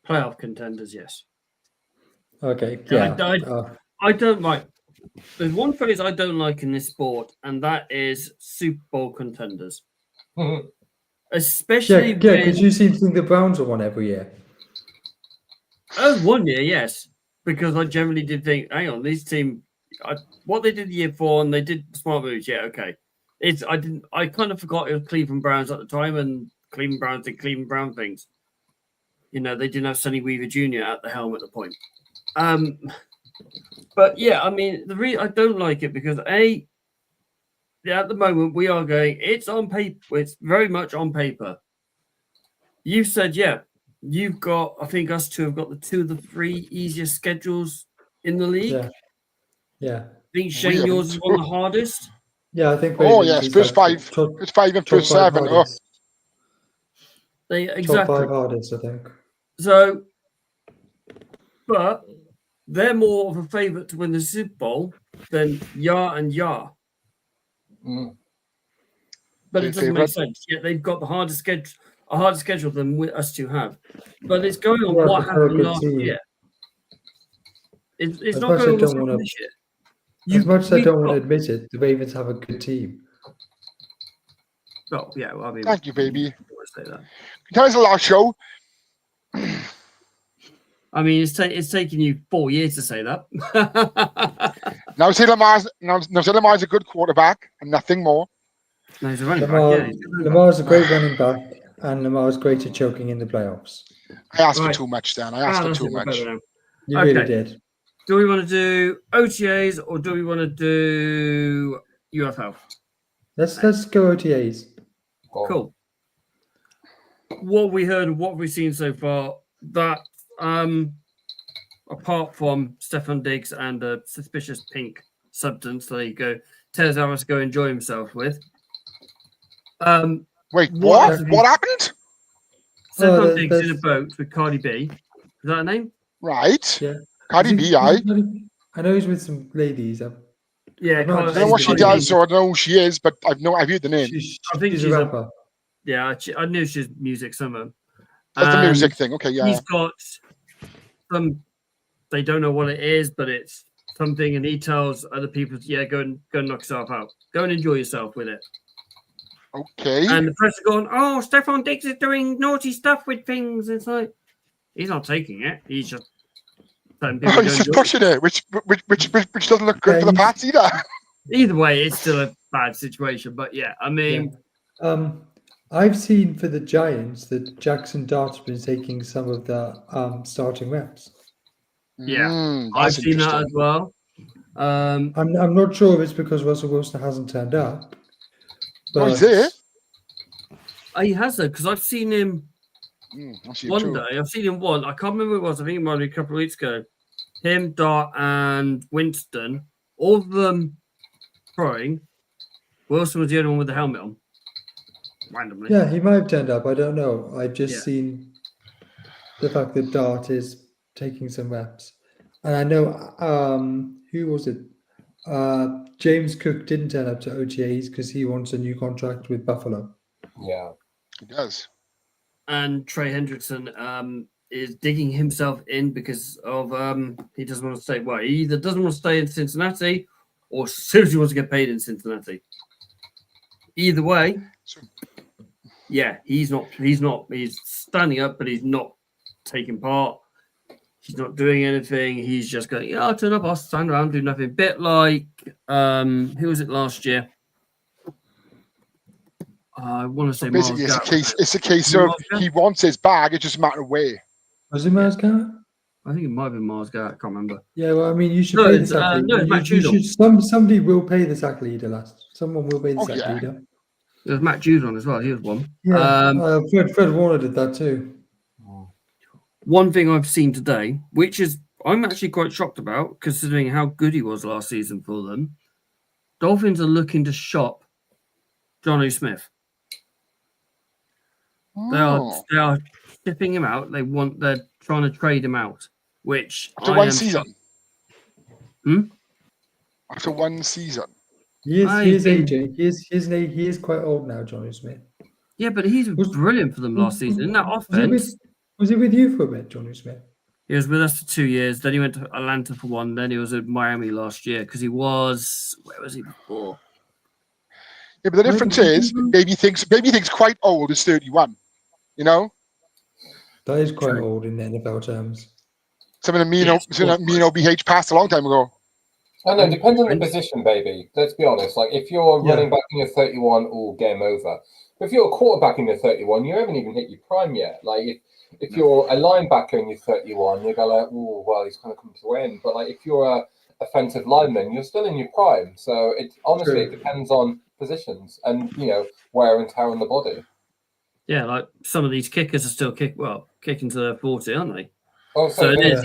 Playoff contenders, yes. Okay, yeah. I don't like. There's one phrase I don't like in this sport, and that is Super Bowl contenders. Especially because you seem to think the Browns are one every year. Oh, 1 year, yes. Because I generally did think, hang on, this team, what they did the year before, and they did smart moves. Yeah, okay. I kind of forgot it was Cleveland Browns at the time, and Cleveland Browns did Cleveland Brown things. You know, they didn't have Sonny Weaver Jr. at the helm at the point. But yeah, I mean, the reason I don't like it because at the moment we are going. It's on paper. It's very much on paper. You said, yeah. You've got, I think us two have got the 2 of the 3 easiest schedules in the league. Yeah. I think Shane, yours is one of the hardest. Yeah, I think. Yes, first 5. It's 5 and first 7. Exactly. Top 5 hardest, I think. So, but they're more of a favourite to win the Super Bowl than Yar and Yar. But it doesn't make sense. Yet they've got the hardest schedule. A harder schedule than us two have, but it's going on what happened last year. It's not going on what's happened this year. As much as I don't want to admit it, the Ravens have a good team. Oh yeah, well, I mean, thank you, baby. I want to say that. Tell us the last show. I mean, it's taking you 4 years to say that. Now say Lamar's a good quarterback and nothing more. No, he's a running back. Yeah, Lamar's a great running back. And Lamar's great at choking in the playoffs. I asked for too much, Dan. I asked for too much. You really did. Do we want to do OTAs or do we want to do UFL? Let's go OTAs. Cool. What we heard, what we've seen so far, that apart from Stefan Diggs and a suspicious pink substance that he tells Harris to go enjoy himself with. Wait, what? What happened? Stefan Diggs in a boat with Cardi B. Is that her name? Right. Yeah. Cardi B, I know he's with some ladies. Yeah. I don't know what she does or I don't know who she is, but I've heard the name. I think she's a rapper. Yeah, I knew she's music somewhere. That's the music thing. Okay, yeah. He's got some. They don't know what it is, but it's something, and he tells other people, "Yeah, go and knock yourself out. Go and enjoy yourself with it." Okay. And the press are going, "Oh, Stefan Diggs is doing naughty stuff with things." It's like he's not taking it. He's just telling people. He's just pushing it, which doesn't look good for the Pats either. Either way, it's still a bad situation. But yeah, I mean, I've seen for the Giants that Jackson Dart's been taking some of the starting reps. Yeah, I've seen that as well. I'm not sure if it's because Russell Wilson hasn't turned up. But he's there. He has though, because I've seen him one day. I've seen him one. I can't remember who it was. I think it might be a couple of weeks ago. Him, Dart, and Winston, all of them throwing. Wilson was the only one with the helmet on. Randomly. Yeah, he might have turned up. I don't know. I've just seen the fact that Dart is taking some reps. And I know, who was it? James Cook didn't turn up to OTAs because he wants a new contract with Buffalo. Yeah, he does. And Trey Hendrickson is digging himself in because of he doesn't want to stay. Well, he either doesn't want to stay in Cincinnati or seriously wants to get paid in Cincinnati. Either way, yeah, he's not. He's standing up, but he's not taking part. He's not doing anything. He's just going, yeah, I'll turn up, I'll stand around, do nothing. Bit like, who was it last year? I want to say basically it's a case of he wants his bag, it's just a matter of where. Was it Myles Garrett? I think it might have been Myles Garrett, I can't remember. Yeah, well, I mean, you should pay the sack leader. Somebody will pay the sack leader last. Someone will pay the sack leader. There was Matt Judon as well, he was one. Yeah, Fred Warner did that too. One thing I've seen today, which is I'm actually quite shocked about, considering how good he was last season for them. Dolphins are looking to shop Jonnu Smith. They are shipping him out. They're trying to trade him out, which after one season. After one season. He is aging. He is quite old now, Jonnu Smith. Yeah, but he's brilliant for them last season. In that offense. Was he with you for a bit, Jonnu Smith? He was with us for 2 years. Then he went to Atlanta for one. Then he was at Miami last year because he was. Where was he before? Yeah, but the difference is, baby thinks quite old is 31. You know, that is quite old in the NFL terms. Some of the mean BH passed a long time ago. I know, depends on the position, baby. Let's be honest. Like if you're running back in your 31, all game over. But if you're a quarterback in your 31, you haven't even hit your prime yet. Like if you're a linebacker in your 31, you go like, oh well, he's kind of come to end. But like if you're a offensive lineman, you're still in your prime. So it depends on positions and wear and tear on the body. Yeah, like some of these kickers are still kicking to their 40, aren't they? Oh, so it is.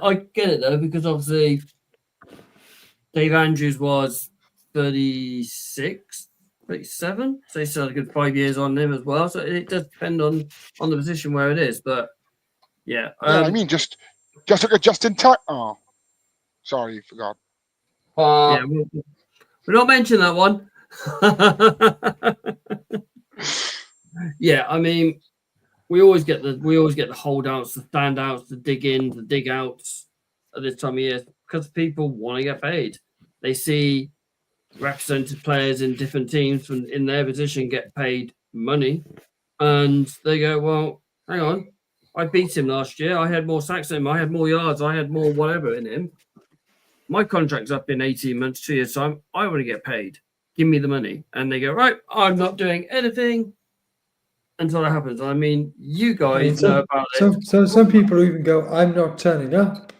I get it though, because obviously Dave Andrews was 36, 37, so he still had a good 5 years on him as well. So it does depend on the position where it is, but yeah. I mean, just in time. Oh, sorry, forgot. Yeah, we're not mentioning that one. Yeah, I mean, we always get the holdouts, the standouts, the dig-ins, the dig-outs at this time of year because people want to get paid. They see represented players in different teams in their position get paid money, and they go, "Well, hang on, I beat him last year. I had more sacks than him. I had more yards. I had more whatever in him. My contract's up in 18 months, 2 years' time. I want to get paid. Give me the money." And they go, "Right, I'm not doing anything until that happens." I mean, you guys know about it. So some people even go, "I'm not turning up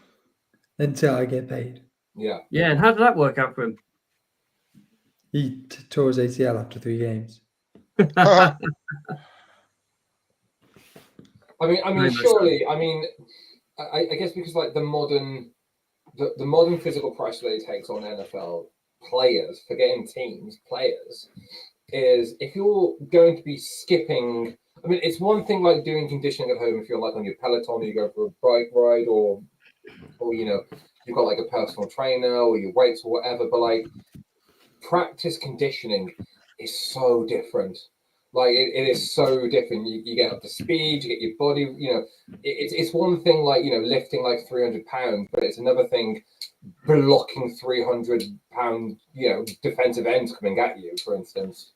until I get paid." Yeah. Yeah, and how did that work out for him? He tore his ACL after 3 games. I mean, surely. I mean, I guess because like the modern physical pressure that it takes on NFL players, forgetting teams, players, is if you're going to be skipping. I mean, it's one thing like doing conditioning at home if you're like on your Peloton, or you go for a bike ride, or you've got like a personal trainer or your weights or whatever. But like practice conditioning is so different. Like it is so different. You get up to speed, you get your body. It's one thing like lifting like 300 pounds, but it's another thing blocking 300 pound defensive ends coming at you, for instance.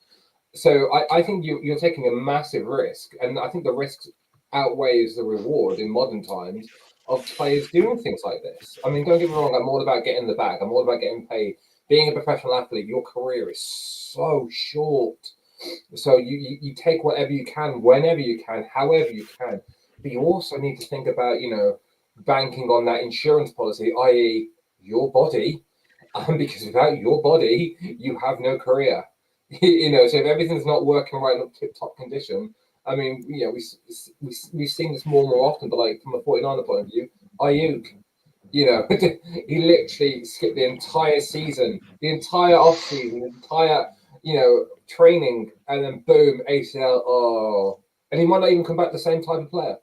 So I think you're taking a massive risk, and I think the risk outweighs the reward in modern times of players doing things like this. I mean, don't get me wrong. I'm all about getting the bag. I'm all about getting paid. Being a professional athlete, your career is so short. So you take whatever you can, whenever you can, however you can. But you also need to think about, banking on that insurance policy, i.e. your body, because without your body, you have no career. So if everything's not working right in tip-top condition, I mean, we've seen this more and more often, but like from a 49er point of view, Ayuk, he literally skipped the entire season, the entire off-season, the entire, training, and then boom, ACL. Oh, and he might not even come back the same type of player.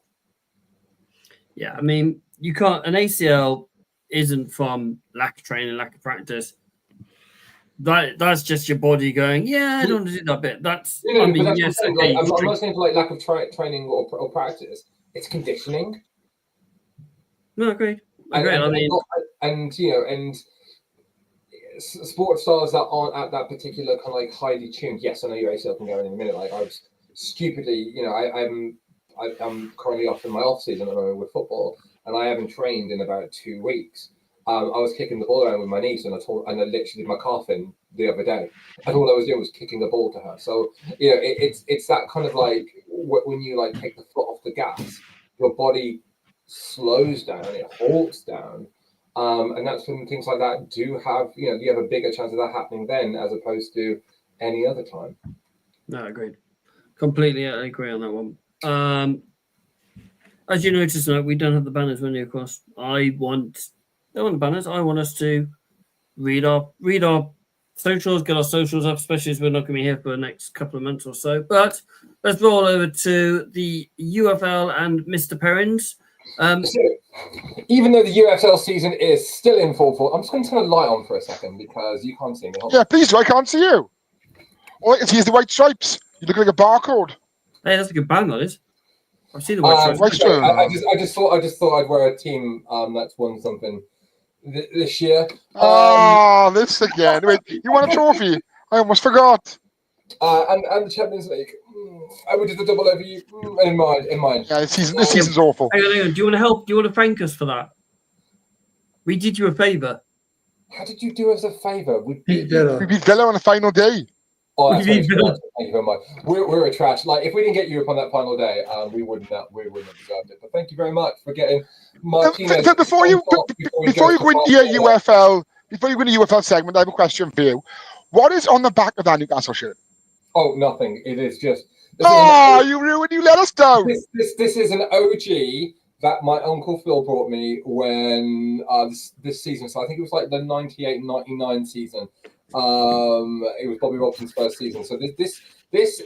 Yeah, I mean, you can't. An ACL isn't from lack of training, lack of practice. That's just your body going, yeah, I don't want to do that bit. That's, I mean, that's yes. I'm not saying for like lack of training or practice. It's conditioning. No, agreed. And sports stars that aren't at that particular kind of like highly tuned. Yes, I know your ACL can go in a minute. Like I was stupidly, I'm currently off in my off season at the moment with football, and I haven't trained in about 2 weeks. I was kicking the ball around with my niece, and I literally did my calf in the other day, and all I was doing was kicking the ball to her. So it's that kind of like when you like take the foot off the gas, your body slows down, it halts down. And that's when things like that do have, you have a bigger chance of that happening then as opposed to any other time. No, agreed. Completely agree on that one. As you notice, we don't have the banners running across. I want the banners. I want us to read our socials, get our socials up, especially as we're not going to be here for the next couple of months or so. But let's roll over to the UFL and Mr. Perrins. Even though the UFL season is still in full force, I'm just going to turn a light on for a second because you can't see me. Yeah, please do. I can't see you. All I can see is the white stripes. You look like a barcode. Hey, that's a good band, that is. I've seen the white stripes. I just thought I'd wear a team that's won something this year. This again. Wait, you won a trophy? I almost forgot. And the Champions League. I would do the double over you in mind. Yeah, this season's awful. Hang on. Do you want to help? Do you want to thank us for that? We did you a favour. How did you do us a favour? We beat Villa on the final day. Oh, thank you very much. We're a trash. Like if we didn't get you up on that final day, we wouldn't have deserved it. But thank you very much for getting Martinez. Before you go into your UFL segment, I have a question for you. What is on the back of that Newcastle shirt? Oh, nothing. It is just. You ruined. You let us down. This is an OG that my uncle Phil brought me when this season. So I think it was like the 98-99 season. It was Bobby Robson's first season. So this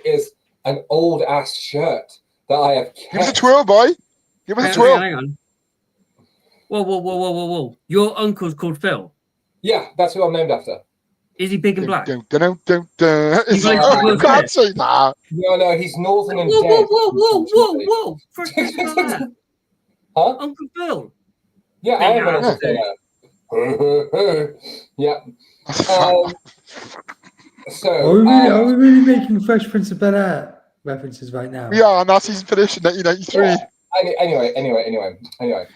is an old ass shirt that I have kept. Give us a twirl, boy. Give us a twirl. Hang on. Whoa. Your uncle's called Phil? Yeah, that's who I'm named after. Is he big and black? You can't say that. No, he's northern and Whoa. Huh? Uncle Phil. Yeah, I am Uncle Phil. Yeah. Are we really making Fresh Prince of Bel-Air references right now? We are, and that season finished in 1993. Yeah. Anyway.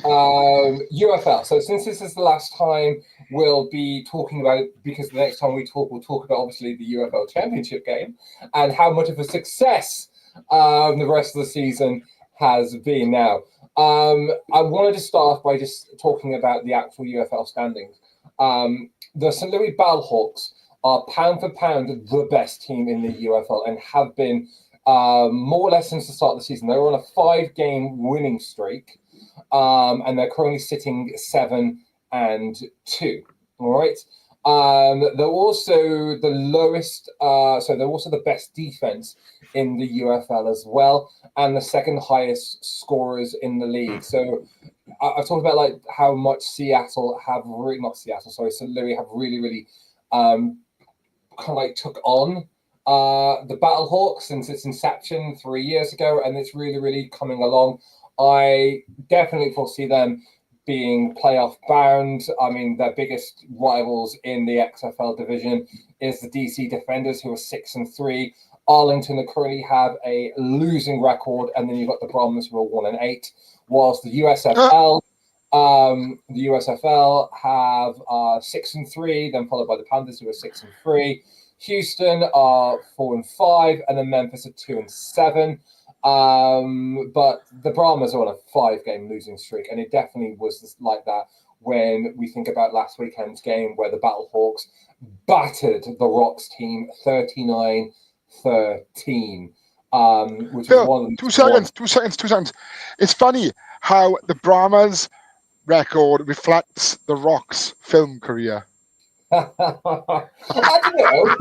UFL. So since this is the last time we'll be talking about it, because the next time we'll talk about obviously the UFL Championship game and how much of a success the rest of the season has been now. I wanted to start off by just talking about the actual UFL standings. The St. Louis Bellhawks are pound for pound the best team in the UFL and have been more or less since the start of the season. They were on a 5-game winning streak. And they're currently sitting 7-2. All right. They're also the lowest. So they're also the best defense in the UFL as well, and the second highest scorers in the league. So I've talked about like how much St. Louis have really kind of like took on the Battlehawks since its inception 3 years ago, and it's really, really coming along. I definitely foresee them being playoff bound. I mean, their biggest rivals in the XFL division is the DC Defenders, who are 6-3. Arlington currently have a losing record, and then you've got the Brahmas, who are 1-8. Whilst the USFL have 6-3, then followed by the Panthers, who are 6-3. Houston are 4-5, and then Memphis are 2-7. But the Brahmas are on a 5-game losing streak, and it definitely was like that when we think about last weekend's game where the Battlehawks battered the Rocks team 39-13. Which Phil, was one of the 2 seconds. It's funny how the Brahmas record reflects the Rocks' film career. I don't know.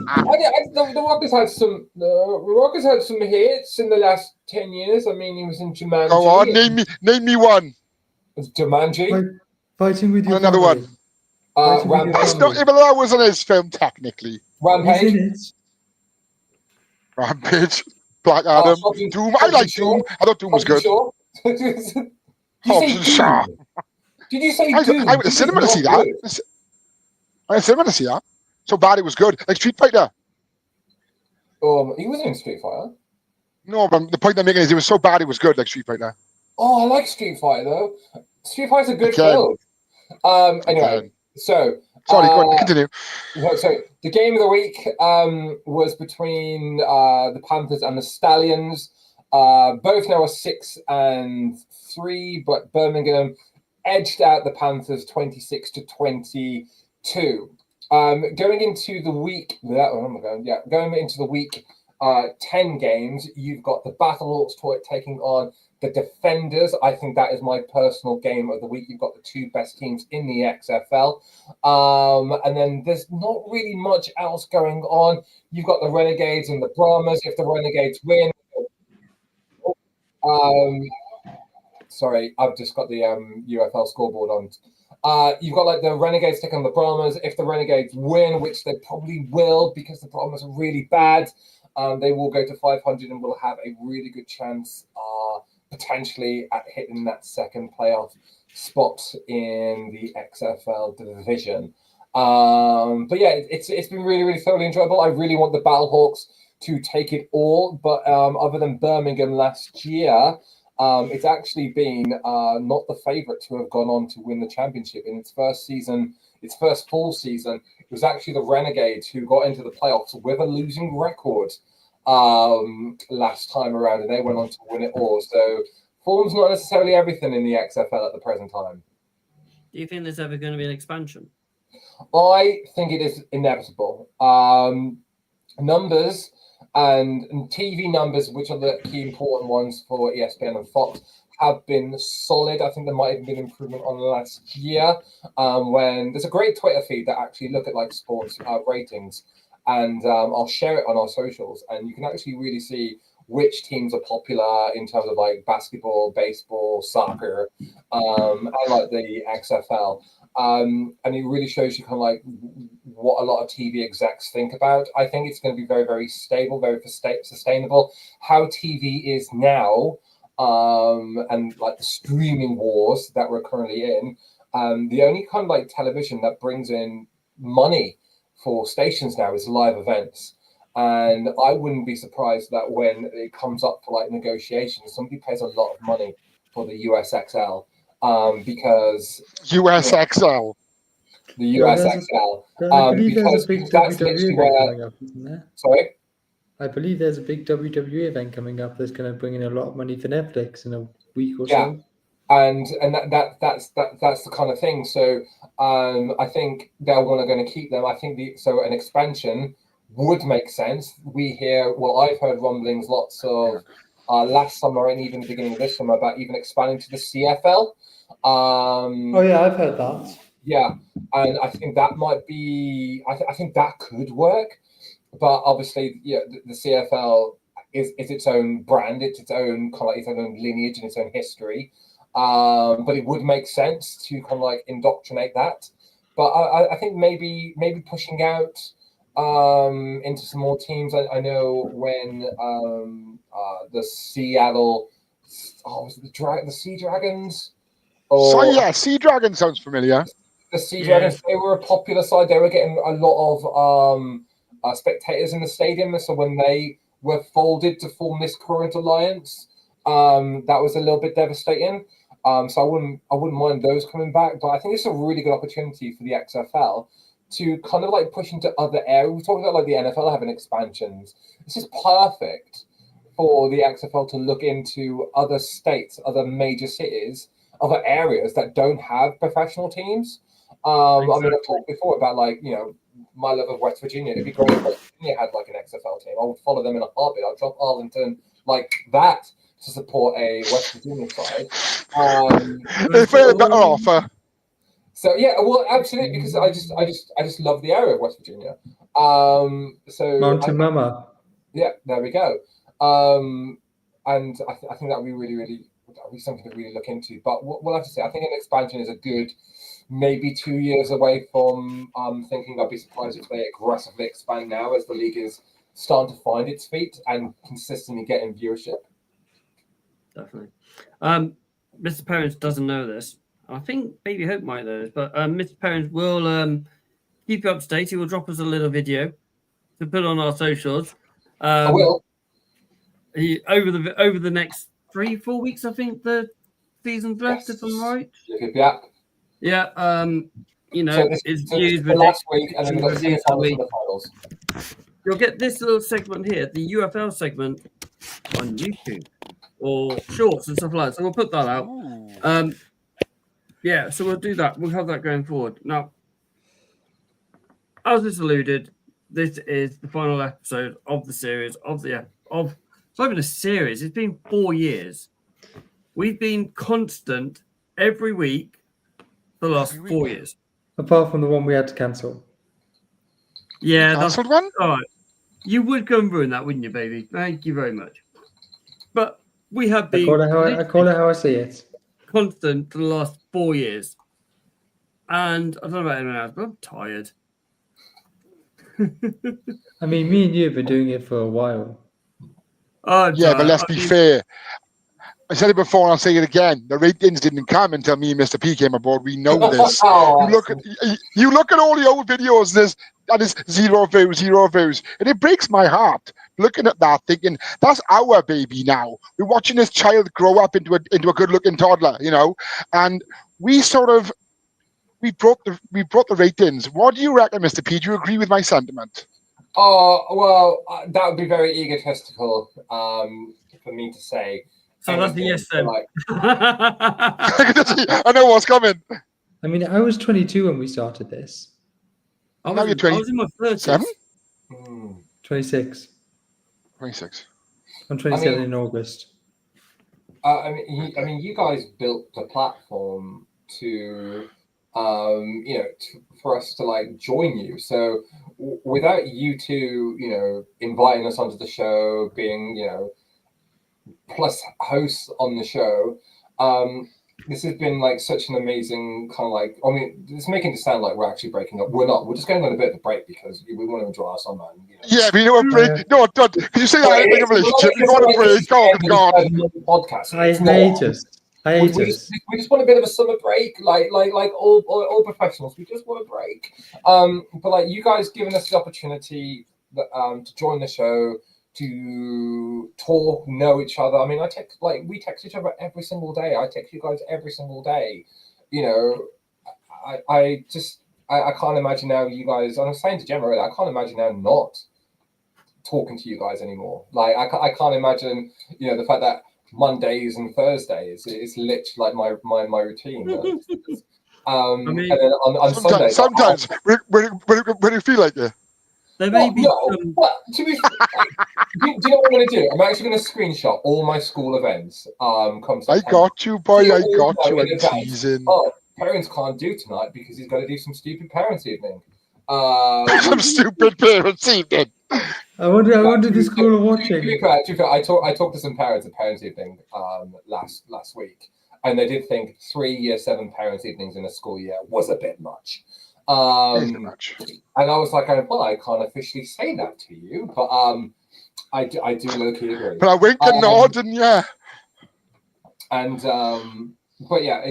The Rockers had some hits in the last 10 years. I mean, he was in Jumanji. Go on, name me one. Jumanji. Fighting with your another family. One. Rampage. It's not even that was on his film technically. Rampage. Rampage. Black Adam. Doom. I like Doom. I thought Doom was good. Hobbs and Shaw. Did you say Doom? I went to cinema to see that. I went to cinema to see that. So bad it was good. Like Street Fighter. He wasn't in Street Fighter. No, but the point I'm making is it was so bad it was good, like Street Fighter. Oh, I like Street Fighter though. Street Fighter's a good film. Anyway, so sorry, go on, continue. So the game of the week was between the Panthers and the Stallions. Both now are 6-3, but Birmingham edged out the Panthers 26-22. Going into the week, going into the week 10 games, you've got the Battlehawks taking on the Defenders. I think that is my personal game of the week. You've got the two best teams in the XFL. And then there's not really much else going on. You've got the Renegades and the Brahmas. If the Renegades win, sorry, I've just got the UFL scoreboard on. You've got like the Renegades taking on the Brahmas. If the Renegades win, which they probably will because the Brahmas are really bad, they will go to 500 and will have a really good chance potentially at hitting that second playoff spot in the XFL division. But yeah, it's been really, really thoroughly enjoyable. I really want the Battlehawks to take it all, but other than Birmingham last year, it's actually been not the favourite to have gone on to win the championship in its first season, its first full season. It was actually the Renegades who got into the playoffs with a losing record last time around, and they went on to win it all. So form's not necessarily everything in the XFL at the present time. Do you think there's ever going to be an expansion? I think it is inevitable. Numbers and TV numbers, which are the key important ones for ESPN and Fox, have been solid. I think there might have been improvement on last year when there's a great Twitter feed that actually look at like sports ratings, and I'll share it on our socials, and you can actually really see which teams are popular in terms of like basketball, baseball, soccer, and like the XFL. And it really shows you kind of like what a lot of TV execs think about. I think it's going to be very, very stable, very sustainable. How TV is now, and like the streaming wars that we're currently in, the only kind of like television that brings in money for stations now is live events. And I wouldn't be surprised that when it comes up for like negotiations, somebody pays a lot of money for the USXL. Because USXL, the USXL. I believe there's a big WWE event coming up, isn't there? Sorry, I believe there's a big WWE event coming up that's going to bring in a lot of money for Netflix in a week or so. And that's the kind of thing. So I think they're going to keep them. I think an expansion would make sense. I've heard rumblings lots of last summer and even the beginning of this summer about even expanding to the CFL. I've heard that. Yeah, and I think that might be. I think that could work, but obviously, the CFL is its own brand, it's its own kind of its own lineage and its own history. But it would make sense to kind of like indoctrinate that. But I think maybe pushing out into some more teams. I know when the Seattle, was it the Sea Dragons? So yeah, Sea Dragon sounds familiar. The Sea Dragons, they were a popular side. They were getting a lot of spectators in the stadium. So when they were folded to form this current alliance, that was a little bit devastating. So I wouldn't mind those coming back. But I think it's a really good opportunity for the XFL to kind of like push into other areas. We talked about like the NFL having expansions. This is perfect for the XFL to look into other states, other major cities, other areas that don't have professional teams. Exactly. I mean, I've talked before about like, you know, my love of West Virginia. It'd be great if West Virginia had like an XFL team. I would follow them in a heartbeat. I'd drop Arlington like that to support a West Virginia side. If a better offer. So yeah, well, absolutely, because I just love the area of West Virginia. So Mountain Mama. Yeah, there we go. And I think that would be really something to really look into. But we'll have to say, I think an expansion is a good maybe 2 years away from thinking. I'd be surprised if they aggressively expand now as the league is starting to find its feet and consistently getting viewership. Definitely. Mr. Perrins doesn't know this. I think Baby Hope might know this, but Mr. Perrins will keep you up to date. He will drop us a little video to put on our socials. I will. Over the next 3-4 weeks, I think the season's left, if I'm right. Yeah. Yeah. You know, it's views the last week, and then we've got the finals. You'll get this little segment here, the UFL segment, on YouTube or shorts and stuff like that. So we'll put that out. Yeah, so we'll do that. We'll have that going forward. Now, as it's alluded, this is the final episode of the series it's not even a series. It's been 4 years. We've been constant every week for the last 4 years. Apart from the one we had to cancel. Yeah, that's one. All right. You would go and ruin that, wouldn't you, baby? Thank you very much. But we have been. I call it how I see it. Constant for the last 4 years. And I don't know about anyone else, but I'm tired. I mean, me and you have been doing it for a while. Yeah, but let's be fair. I said it before and I'll say it again. The ratings didn't come until me and Mr. P came aboard. We know this. You look at all the old videos, that is zero views. And it breaks my heart looking at that, thinking, that's our baby now. We're watching this child grow up into a good-looking toddler, you know. And we brought the ratings. What do you reckon, Mr. P? Do you agree with my sentiment? Oh, well, that would be very egotistical for me to say. So that's the yes then. I know what's coming. I mean, I was 22 when we started this. I was in my 30s. 26. 26. I'm 27 in August. I mean, you guys built the platform to, for us to like join you. So without you two, inviting us onto the show, being, plus hosts on the show, this has been like such an amazing kind of like, I mean, it's making it sound like we're actually breaking up. We're not. We're just going on a bit of a break because we want to enjoy our summer. Yeah, but you know what break? No, don't. Can you say that in a relationship? You want a break? Oh, God. Podcast. I hate us. We just want a bit of a summer break, like all professionals. We just want a break. But like you guys giving us the opportunity to join the show, to talk, know each other. I mean, we text each other every single day. I text you guys every single day. I can't imagine now you guys. And I'm saying to Gemma, I can't imagine now not talking to you guys anymore. Like I can't imagine, the fact that Mondays and Thursdays it's literally like my routine. I mean, and then on Sundays, sometimes when you feel like it. There may be some... Well, do you know what I'm going to do? I'm actually going to screenshot all my school events. I got you, boy. I got you. I'm teasing. Oh, parents can't do tonight because he's got to do some stupid parents' evening. Some stupid parents' evening. I wonder the school are watching. To be fair, I talked to some parents at parents' evening last week, and they did think 3 year 7 parents' evenings in a school year was a bit much. Much. And I was like, well, I can't officially say that to you, but I do low-key agree. But I wink and nod, and yeah. And but yeah,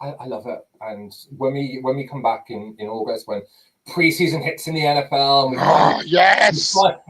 I love it. And when we come back in August, when preseason hits in the NFL,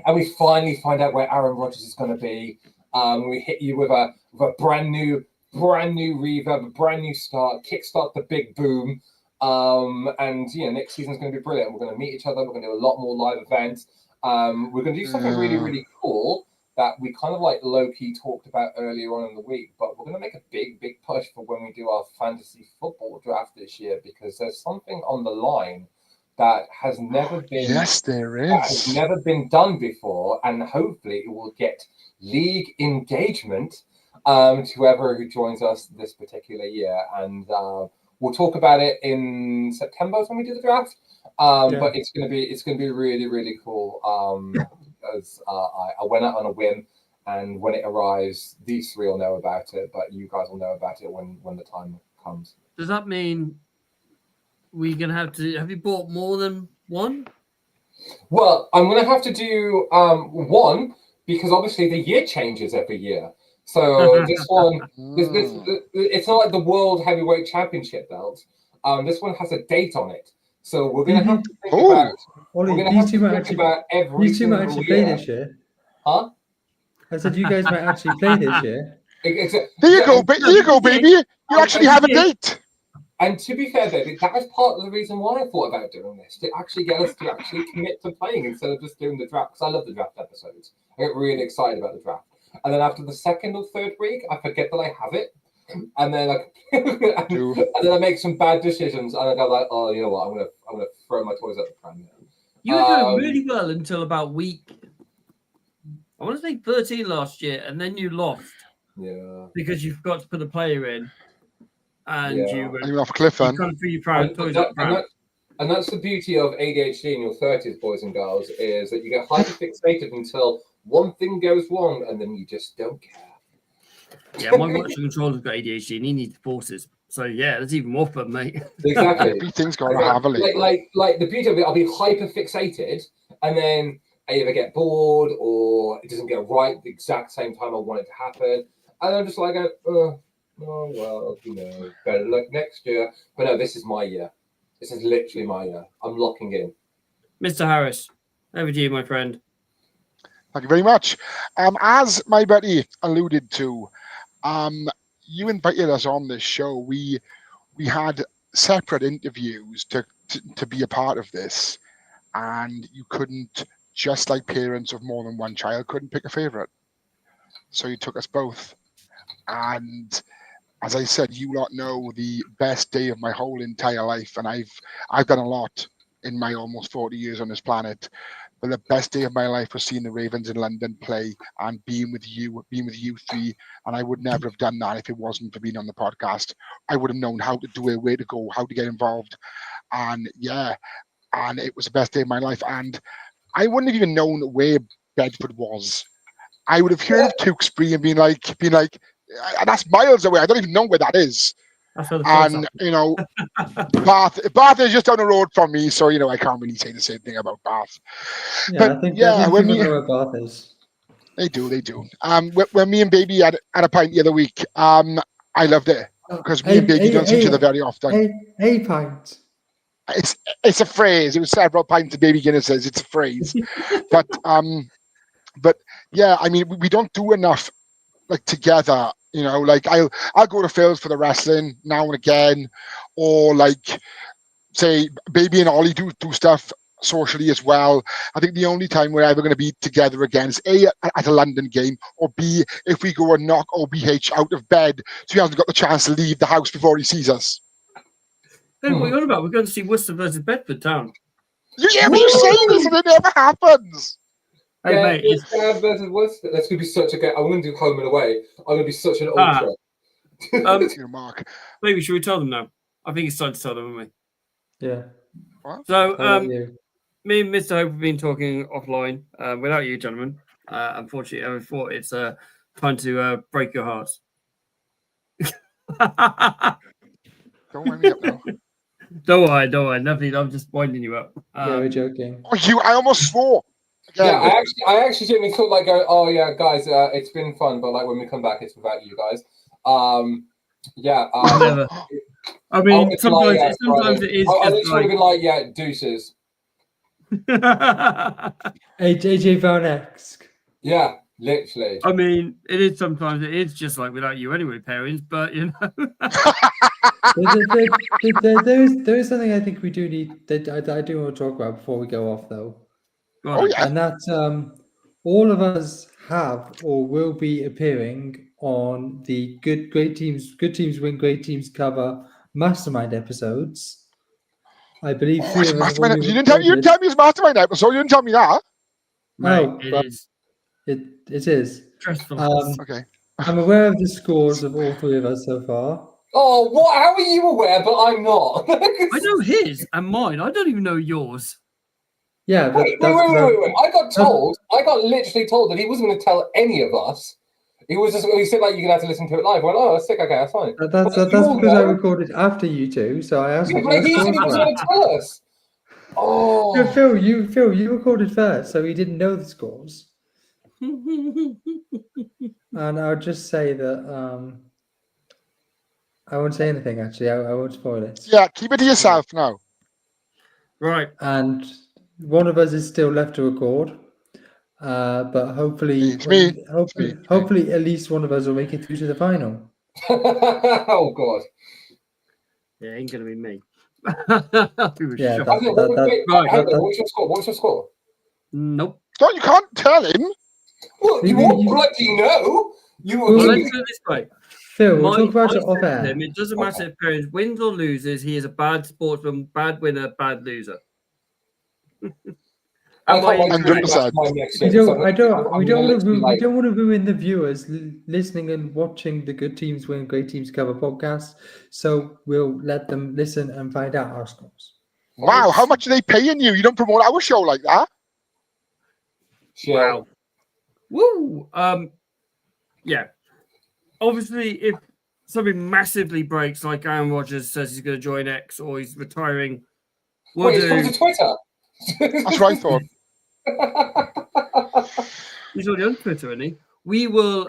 and we finally find out where Aaron Rodgers is going to be, we hit you with a brand new reverb, a brand new start, kickstart the big boom. And next season's going to be brilliant. We're going to meet each other. We're going to do a lot more live events. We're going to do something really, really cool that we kind of like low-key talked about earlier on in the week, but we're going to make a big push for when we do our fantasy football draft this year, because there's something on the line that has never been has never been done before, and hopefully it will get league engagement to whoever who joins us this particular year. And we'll talk about it in September when we do the draft. But it's gonna be really, really cool. Because I went out on a whim, and when it arrives, these three will know about it, but you guys will know about it when the time comes. Does that mean we're gonna have you bought more than one? Well, I'm gonna have to do one, because obviously the year changes every year. So this one, it's not like the World Heavyweight Championship belt. This one has a date on it. So we're going to have to think about. Ollie, we're going to have to think about every you two might actually play this year. Huh? I said you guys might actually play this year. There you go, baby. You actually have a date. And to be fair, baby, that was part of the reason why I thought about doing this, to actually get us to actually commit to playing instead of just doing the draft. Because I love the draft episodes. I get really excited about the draft. And then after the second or third week, I forget that I have it. And then and then I make some bad decisions, and I go like, oh, you know what? I'm gonna throw my toys at the pram. You were doing really well until about week, I want to say 13 last year, and then you lost. Yeah. Because you forgot to put a player in, and you went off a cliff. Then come through your pram, toys at the pram. And that's the beauty of ADHD in your 30s, boys and girls, is that you get hyper fixated until one thing goes wrong, and then you just don't care. Yeah, my watch controller's got ADHD and he needs forces. So yeah, that's even more fun, mate. Exactly. Everything's got to have a link. Like the beauty of it, I'll be hyper fixated, and then I either get bored or it doesn't go right the exact same time I want it to happen, and I'm just like, oh well, better luck next year. But no, this is my year. This is literally my year. I'm locking in. Mr. Harris, over to you, my friend. Thank you very much. As my buddy alluded to, you invited us on this show. We had separate interviews to be a part of this, and you couldn't, just like parents of more than one child, couldn't pick a favorite. So you took us both. And as I said, you lot know the best day of my whole entire life, and I've done a lot in my almost 40 years on this planet. But the best day of my life was seeing the Ravens in London play and being with you three. And I would never have done that if it wasn't for being on the podcast. I would have known how to do it, where to go, how to get involved. And and it was the best day of my life. And I wouldn't have even known where Bedford was. I would have heard of Tewkesbury and been like, that's miles away. I don't even know where that is. And Bath is just down the road from me, so I can't really say the same thing about Bath. Yeah, but I think people know where Bath is. They do. When me and Baby had a pint the other week, I loved it because me and Baby don't see each other very often. A pint. It's a phrase. It was several pints of Baby Guinnesses. It's a phrase, but yeah, I mean, we don't do enough like together. Like I'll go to Phil's for the wrestling now and again, or like say Baby and Ollie do stuff socially as well. I think the only time we're ever going to be together again is A, at a London game, or B, if we go and knock OBH out of bed so he hasn't got the chance to leave the house before he sees us. Hey, what are you on about? We're going to see Worcester versus Bedford Town. Yeah, but you say this and it never happens. Hey, mate, versus Worcester. That's going to be such a game. I'm going to do home and away. I'm going to be such an ultra. Mark. Maybe should we tell them now? I think it's time to tell them, haven't we? Yeah. What? So, me and Mr. Hope have been talking offline without you, gentlemen. Unfortunately, I thought it's time to break your hearts. Don't wind me up now. Don't worry. Nothing. I'm just winding you up. Yeah, we're joking. Oh, I almost swore. Again. Yeah, I actually genuinely thought like, oh yeah, guys, it's been fun, but like when we come back, it's without you guys. Never. I mean, sometimes it is. I literally would have been like, yeah, deuces. AJ Van-esque. Yeah, literally. I mean, it is sometimes. It is just like without you anyway, parents. But you know, there is something I think we do need that I do want to talk about before we go off, though. Yeah. And that's all of us have or will be appearing on the Good Teams Win, Great Teams Cover Mastermind episodes. I believe three of us. You didn't tell me it's Mastermind episode. You didn't tell me that. No, it is. It is. Okay. I'm aware of the scores of all three of us so far. Oh, what? How are you aware, but I'm not? I know his and mine. I don't even know yours. Yeah, but wait. I got literally told that he wasn't going to tell any of us. He said like you're gonna have to listen to it live. I went, oh, that's sick. Okay, that's fine. That's because I recorded after you two, so I asked. Yeah, but he said he was going to tell us. Oh, no, Phil, you recorded first, so he didn't know the scores. And I'll just say that I won't say anything. Actually, I won't spoil it. Yeah, keep it to yourself now. Right. And one of us is still left to record. But hopefully, hopefully, at least one of us will make it through to the final. Oh God! Yeah, ain't gonna be me. Yeah, what's your score? Nope. No, you can't tell him. Well, you won't bloody know. Well, let's do it this way. Phil, we'll talk about it off air. It doesn't matter if Perry wins or loses. He is a bad sportsman, bad winner, bad loser. We don't want to ruin the viewers listening and watching the Good Teams Win, Great Teams Cover podcast. So we'll let them listen and find out our scores. Wow, how much are they paying you? You don't promote our show like that. Wow. Woo. Yeah. Obviously, if something massively breaks, like Aaron Rodgers says he's going to join X or he's retiring, he's coming to Twitter. That's what I thought. He's already on Twitter, isn't he? We will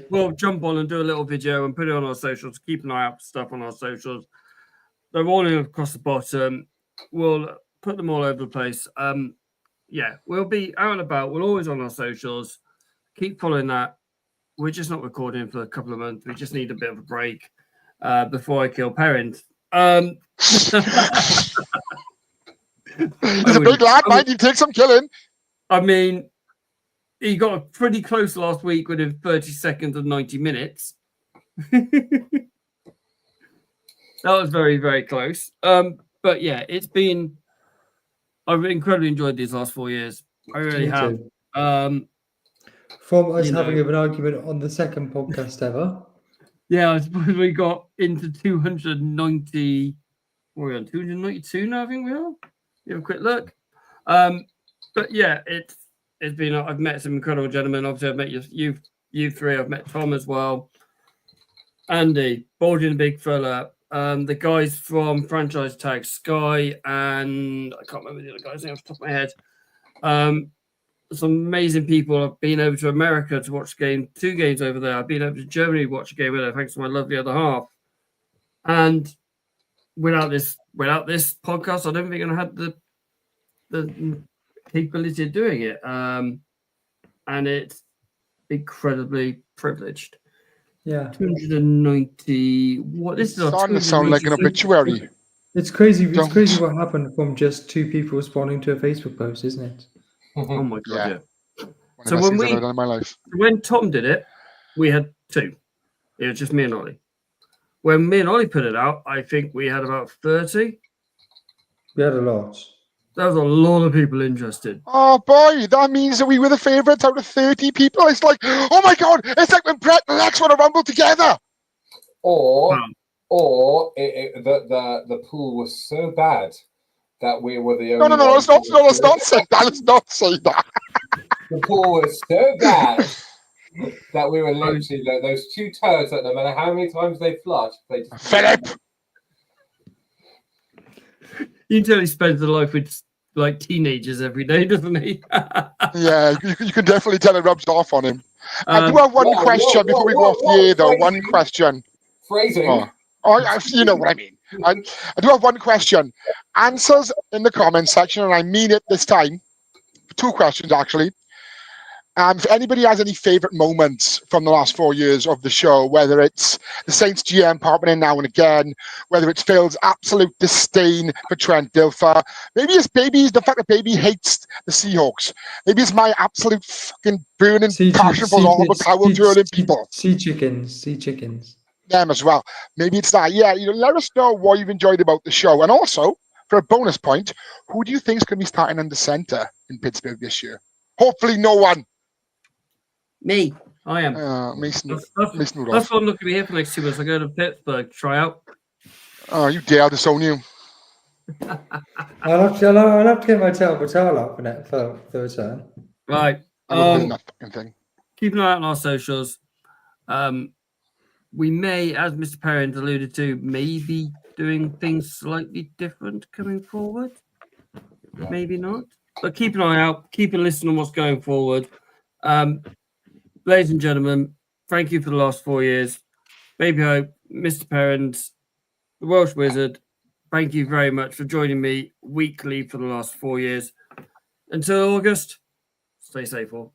we'll jump on and do a little video and put it on our socials. Keep an eye out for stuff on our socials. They're rolling across the bottom. We'll put them all over the place. Yeah, we'll be out and about. We're always on our socials. Keep following that. We're just not recording for a couple of months. We just need a bit of a break before I kill parents. He's a big lad, mate. He takes some killing. I mean, he got pretty close last week within 30 seconds of 90 minutes. That was very, very close. But yeah, I've incredibly enjoyed these last 4 years. I really have. From us having an argument on the second podcast ever. Yeah, I suppose we got into 290. We're on 292 now, I think we are. You have a quick look. But yeah, it's been. I've met some incredible gentlemen. Obviously, I've met you three. I've met Tom as well. Andy, Baldwin, big fella. The guys from Franchise Tag, Sky, and I can't remember the other guy's name off the top of my head. Some amazing people. I've been over to America to watch game, 2 games over there. I've been over to Germany to watch a game over there, thanks to my lovely other half. And without this podcast, I don't think I had the capability of doing it. And it's incredibly privileged. Yeah. 290. What this is starting to sound like an obituary. It's crazy. It's crazy what happened from just 2 people responding to a Facebook post, isn't it? Oh my god! Yeah. So when Tom did it, we had 2. It was just me and Ollie. When me and Ollie put it out, I think we had about 30. We had a lot. There was a lot of people interested. Oh boy, that means that we were the favourites out of 30 people. It's like, oh my god, it's like when Brett and Lex want to rumble together. Or the pool was so bad that we were the only. No, let's not say that. Let's not say that. The pool was so bad that we were literally those 2 turds that no matter how many times they flush, they just. Philip! You can tell he spends the life with like teenagers every day, doesn't he? Yeah, you can definitely tell it rubs off on him. I do have one question before we go off the air, though. One question. Phrasing. You know what I mean. I do have one question. Answers in the comments section, and I mean it this time. 2 questions, actually. If anybody has any favourite moments from the last 4 years of the show, whether it's the Saints GM popping in now and again, whether it's Phil's absolute disdain for Trent Dilfer, maybe it's the fact that Baby hates the Seahawks. Maybe it's my absolute fucking burning passion for all the power twirling people. Sea chickens. Them as well. Maybe it's that. Yeah, let us know what you've enjoyed about the show. And also, for a bonus point, who do you think is going to be starting under centre in Pittsburgh this year? Hopefully no one. Me. I am. Mason That's what I'm looking to be here for next 2 months. I go to Pittsburgh, try out. Oh, you dare disown you. I'll have to get my tail up for the return. Right. That fucking thing. Keep an eye out on our socials. We may, as Mr. Perrin alluded to, maybe doing things slightly different coming forward. Maybe not. But keep an eye out. Keep a listen on what's going forward. Ladies and gentlemen, thank you for the last 4 years. Baby Hope, Mr. Perrins, the Welsh Wizard, thank you very much for joining me weekly for the last 4 years. Until August, stay safe all.